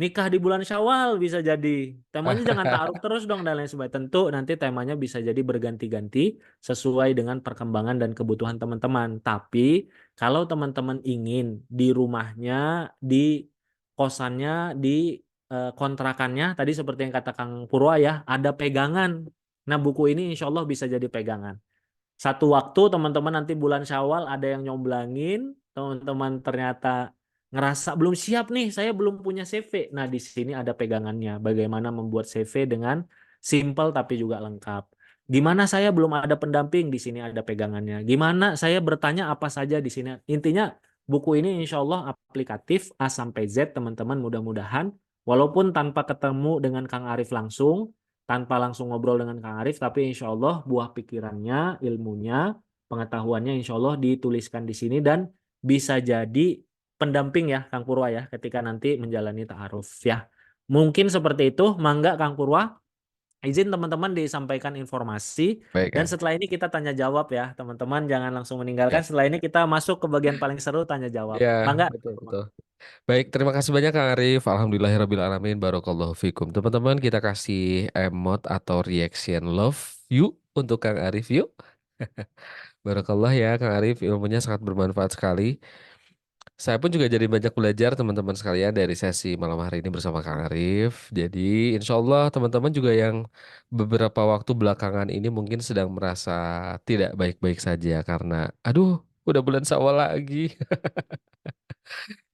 [SPEAKER 1] nikah di bulan Syawal bisa jadi. Temanya jangan taruh terus dong dan lain sebagainya. Tentu nanti temanya bisa jadi berganti-ganti sesuai dengan perkembangan dan kebutuhan teman-teman. Tapi kalau teman-teman ingin di rumahnya, di kosannya, di kontrakannya, tadi seperti yang kata Kang Purwa ya, ada pegangan. Nah, buku ini insya Allah bisa jadi pegangan. Satu waktu teman-teman nanti bulan Syawal ada yang nyomblangin, teman-teman ternyata ngerasa belum siap nih, saya belum punya CV. Nah, di sini ada pegangannya, bagaimana membuat CV dengan simple tapi juga lengkap. Gimana saya belum ada pendamping, di sini ada pegangannya. Gimana saya bertanya apa saja di sini. Intinya buku ini insya Allah aplikatif A sampai Z, teman-teman, mudah-mudahan. Walaupun tanpa ketemu dengan Kang Arif langsung, tanpa langsung ngobrol dengan Kang Arif, tapi insya Allah buah pikirannya, ilmunya, pengetahuannya insya Allah dituliskan di sini dan bisa jadi pendamping ya Kang Purwa ya ketika nanti menjalani ta'aruf ya. Mungkin seperti itu. Mangga Kang Purwa, izin teman-teman disampaikan informasi
[SPEAKER 2] Baik,
[SPEAKER 1] dan
[SPEAKER 2] Kang.
[SPEAKER 1] setelah ini kita tanya jawab ya teman-teman, jangan langsung meninggalkan.
[SPEAKER 2] Ya,
[SPEAKER 1] Setelah ini kita masuk ke bagian paling seru, tanya jawab.
[SPEAKER 2] ya,
[SPEAKER 1] Mangga.
[SPEAKER 2] betul, betul. Baik, terima kasih banyak Kang Arif. Alhamdulillahirrabbilalamin. Barakallahu fikum. Teman-teman, kita kasih emote atau reaction love yuk untuk Kang Arif yuk. Barakallah ya Kang Arif, ilmunya sangat bermanfaat sekali. Saya pun juga jadi banyak belajar teman-teman sekalian dari sesi malam hari ini bersama Kang Arif. Jadi insya Allah teman-teman juga yang beberapa waktu belakangan ini mungkin sedang merasa tidak baik-baik saja karena aduh udah bulan Syawal lagi.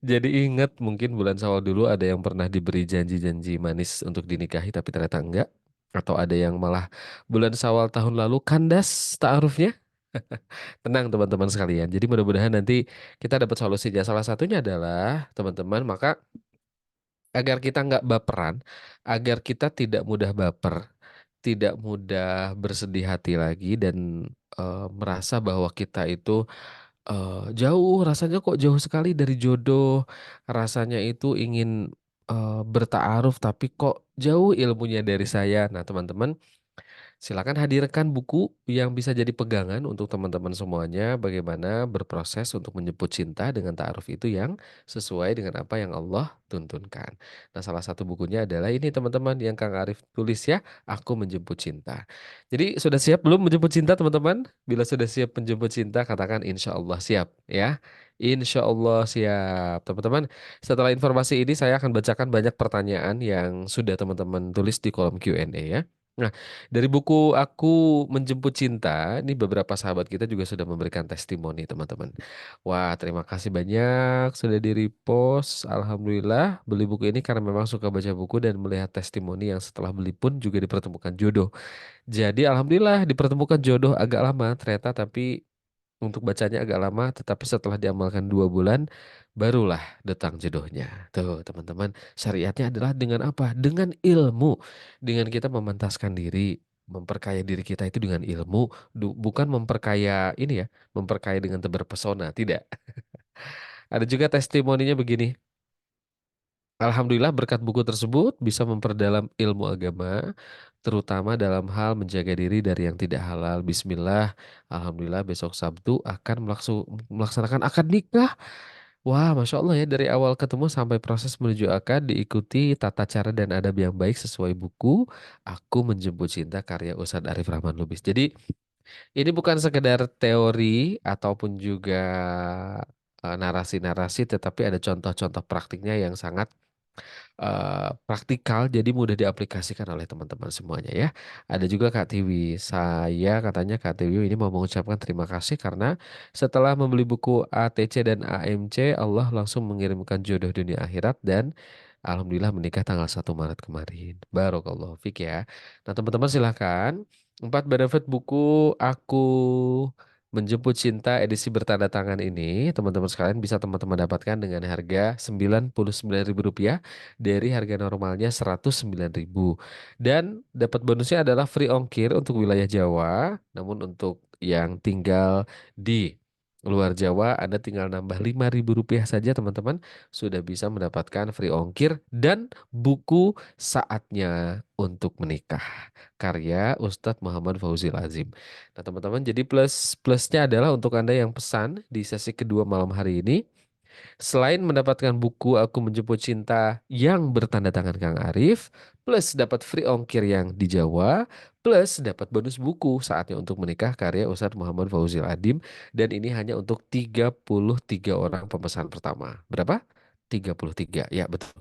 [SPEAKER 2] Jadi ingat mungkin bulan Syawal dulu ada yang pernah diberi janji-janji manis untuk dinikahi tapi ternyata enggak. Atau ada yang malah bulan Syawal tahun lalu kandas ta'arufnya. Tenang teman-teman sekalian. Jadi mudah-mudahan nanti kita dapat solusinya. Salah satunya adalah teman-teman maka agar kita nggak baperan, agar kita tidak mudah baper, tidak mudah bersedih hati lagi dan merasa bahwa kita itu jauh, rasanya kok jauh sekali dari jodoh, rasanya itu ingin bertaaruf tapi kok jauh ilmunya dari saya. Nah, teman-teman silakan hadirkan buku yang bisa jadi pegangan untuk teman-teman semuanya bagaimana berproses untuk menjemput cinta dengan ta'aruf itu yang sesuai dengan apa yang Allah tuntunkan. Nah, salah satu bukunya adalah ini teman-teman yang Kang Arif tulis ya, Aku Menjemput Cinta. Jadi sudah siap belum menjemput cinta teman-teman? Bila sudah siap menjemput cinta katakan insya Allah siap ya. Insya Allah siap. Teman-teman, setelah informasi ini saya akan bacakan banyak pertanyaan yang sudah teman-teman tulis di kolom Q&A ya. Nah, dari buku Aku Menjemput Cinta, ini beberapa sahabat kita juga sudah memberikan testimoni, teman-teman. Wah, terima kasih banyak sudah di-repost. Alhamdulillah, beli buku ini karena memang suka baca buku dan melihat testimoni yang setelah beli pun juga dipertemukan jodoh. Jadi, alhamdulillah dipertemukan jodoh agak lama ternyata, tapi untuk bacanya agak lama, tetapi setelah diamalkan 2 bulan, barulah datang jodohnya. Tuh, teman-teman, syariatnya adalah dengan apa? Dengan ilmu. Dengan kita memantaskan diri, memperkaya diri kita itu dengan ilmu, bukan memperkaya ini ya, memperkaya dengan tebar pesona, tidak. Ada juga testimoninya begini. Alhamdulillah berkat buku tersebut bisa memperdalam ilmu agama, terutama dalam hal menjaga diri dari yang tidak halal. Bismillah, Alhamdulillah besok Sabtu akan melaksanakan akad nikah. Wah, Masya Allah ya, dari awal ketemu sampai proses menuju akad diikuti tata cara dan adab yang baik sesuai buku Aku Menjemput Cinta karya Ustadz Arif Rahman Lubis. Jadi ini bukan sekedar teori ataupun juga narasi-narasi, tetapi ada contoh-contoh praktiknya yang sangat praktikal jadi mudah diaplikasikan oleh teman-teman semuanya ya. Ada juga Kak Tiwi. Saya katanya Kak Tiwi ini mau mengucapkan terima kasih karena setelah membeli buku ATC dan AMC Allah langsung mengirimkan jodoh dunia akhirat dan alhamdulillah menikah tanggal 1 Maret kemarin. Barakallahu fik ya. Nah, teman-teman silahkan 4 benefit buku Aku Menjemput Cinta edisi bertanda tangan ini, teman-teman sekalian bisa teman-teman dapatkan dengan harga Rp99.000 dari harga normalnya Rp109.000. Dan dapat bonusnya adalah free ongkir untuk wilayah Jawa, namun untuk yang tinggal di luar Jawa, Anda tinggal nambah Rp5.000 saja teman-teman, sudah bisa mendapatkan free ongkir dan buku Saatnya untuk Menikah karya Ustadz Muhammad Fauzil Azim. Nah, teman-teman, jadi plusnya adalah untuk Anda yang pesan di sesi kedua malam hari ini, selain mendapatkan buku Aku Menjemput Cinta yang bertanda tangan Kang Arif, plus dapat free ongkir yang di Jawa, plus dapat bonus buku Saatnya Untuk Menikah karya Ustadz Muhammad Fauzil Adim, dan ini hanya untuk 33 orang pemesan pertama. Berapa? 33, ya betul.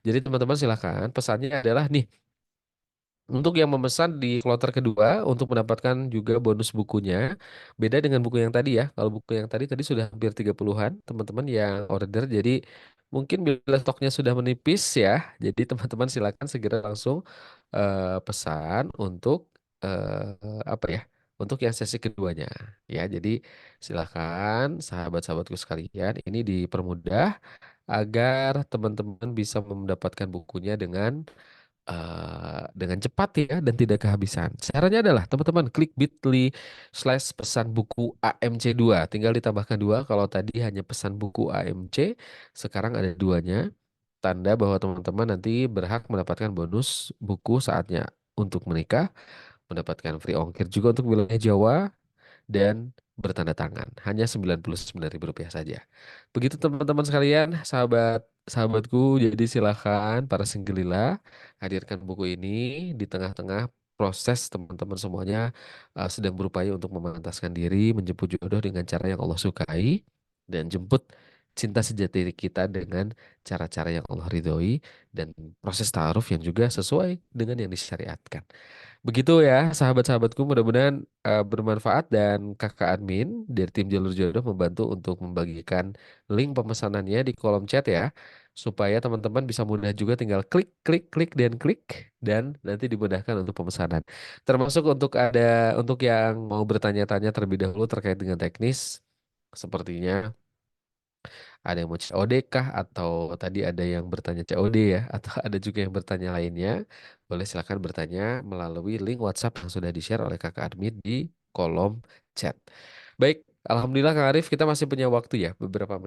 [SPEAKER 2] Jadi teman-teman silahkan, pesannya adalah nih, untuk yang memesan di kloter kedua untuk mendapatkan juga bonus bukunya. Beda dengan buku yang tadi ya. Kalau buku yang tadi sudah hampir 30-an teman-teman yang order. Jadi Mungkin bila stoknya sudah menipis ya, jadi teman-teman silakan segera langsung pesan untuk apa ya? Untuk yang sesi keduanya ya. Jadi silakan sahabat-sahabatku sekalian, ini dipermudah agar teman-teman bisa mendapatkan bukunya dengan cepat ya dan tidak kehabisan. Caranya adalah teman-teman klik bit.ly/ pesan buku AMC2. Tinggal ditambahkan dua. Kalau tadi hanya pesan buku AMC, sekarang ada duanya. Tanda bahwa teman-teman nanti berhak mendapatkan bonus buku saatnya untuk menikah, mendapatkan free ongkir juga untuk wilayah Jawa, dan bertanda tangan. Hanya Rp99.000 saja. Begitu teman-teman sekalian, sahabatku, jadi silakan para singgilila hadirkan buku ini di tengah-tengah proses teman-teman semuanya sedang berupaya untuk memantaskan diri, menjemput jodoh dengan cara yang Allah sukai, dan jemput cinta sejati kita dengan cara-cara yang Allah ridhoi, dan proses ta'aruf yang juga sesuai dengan yang disyariatkan. Begitu ya, sahabat-sahabatku, mudah-mudahan bermanfaat dan kakak admin dari tim Jalur Jodoh membantu untuk membagikan link pemesanannya di kolom chat ya, supaya teman-teman bisa mudah juga tinggal klik, klik, klik, dan klik, dan nanti dimudahkan untuk pemesanan. Termasuk untuk yang mau bertanya-tanya terlebih dahulu terkait dengan teknis, sepertinya ada yang mau COD kah? Atau tadi ada yang bertanya COD ya? Atau ada juga yang bertanya lainnya? Boleh silakan bertanya melalui link WhatsApp yang sudah di-share oleh kakak admin di kolom chat. Baik, Alhamdulillah Kak Arif kita masih punya waktu ya beberapa menit.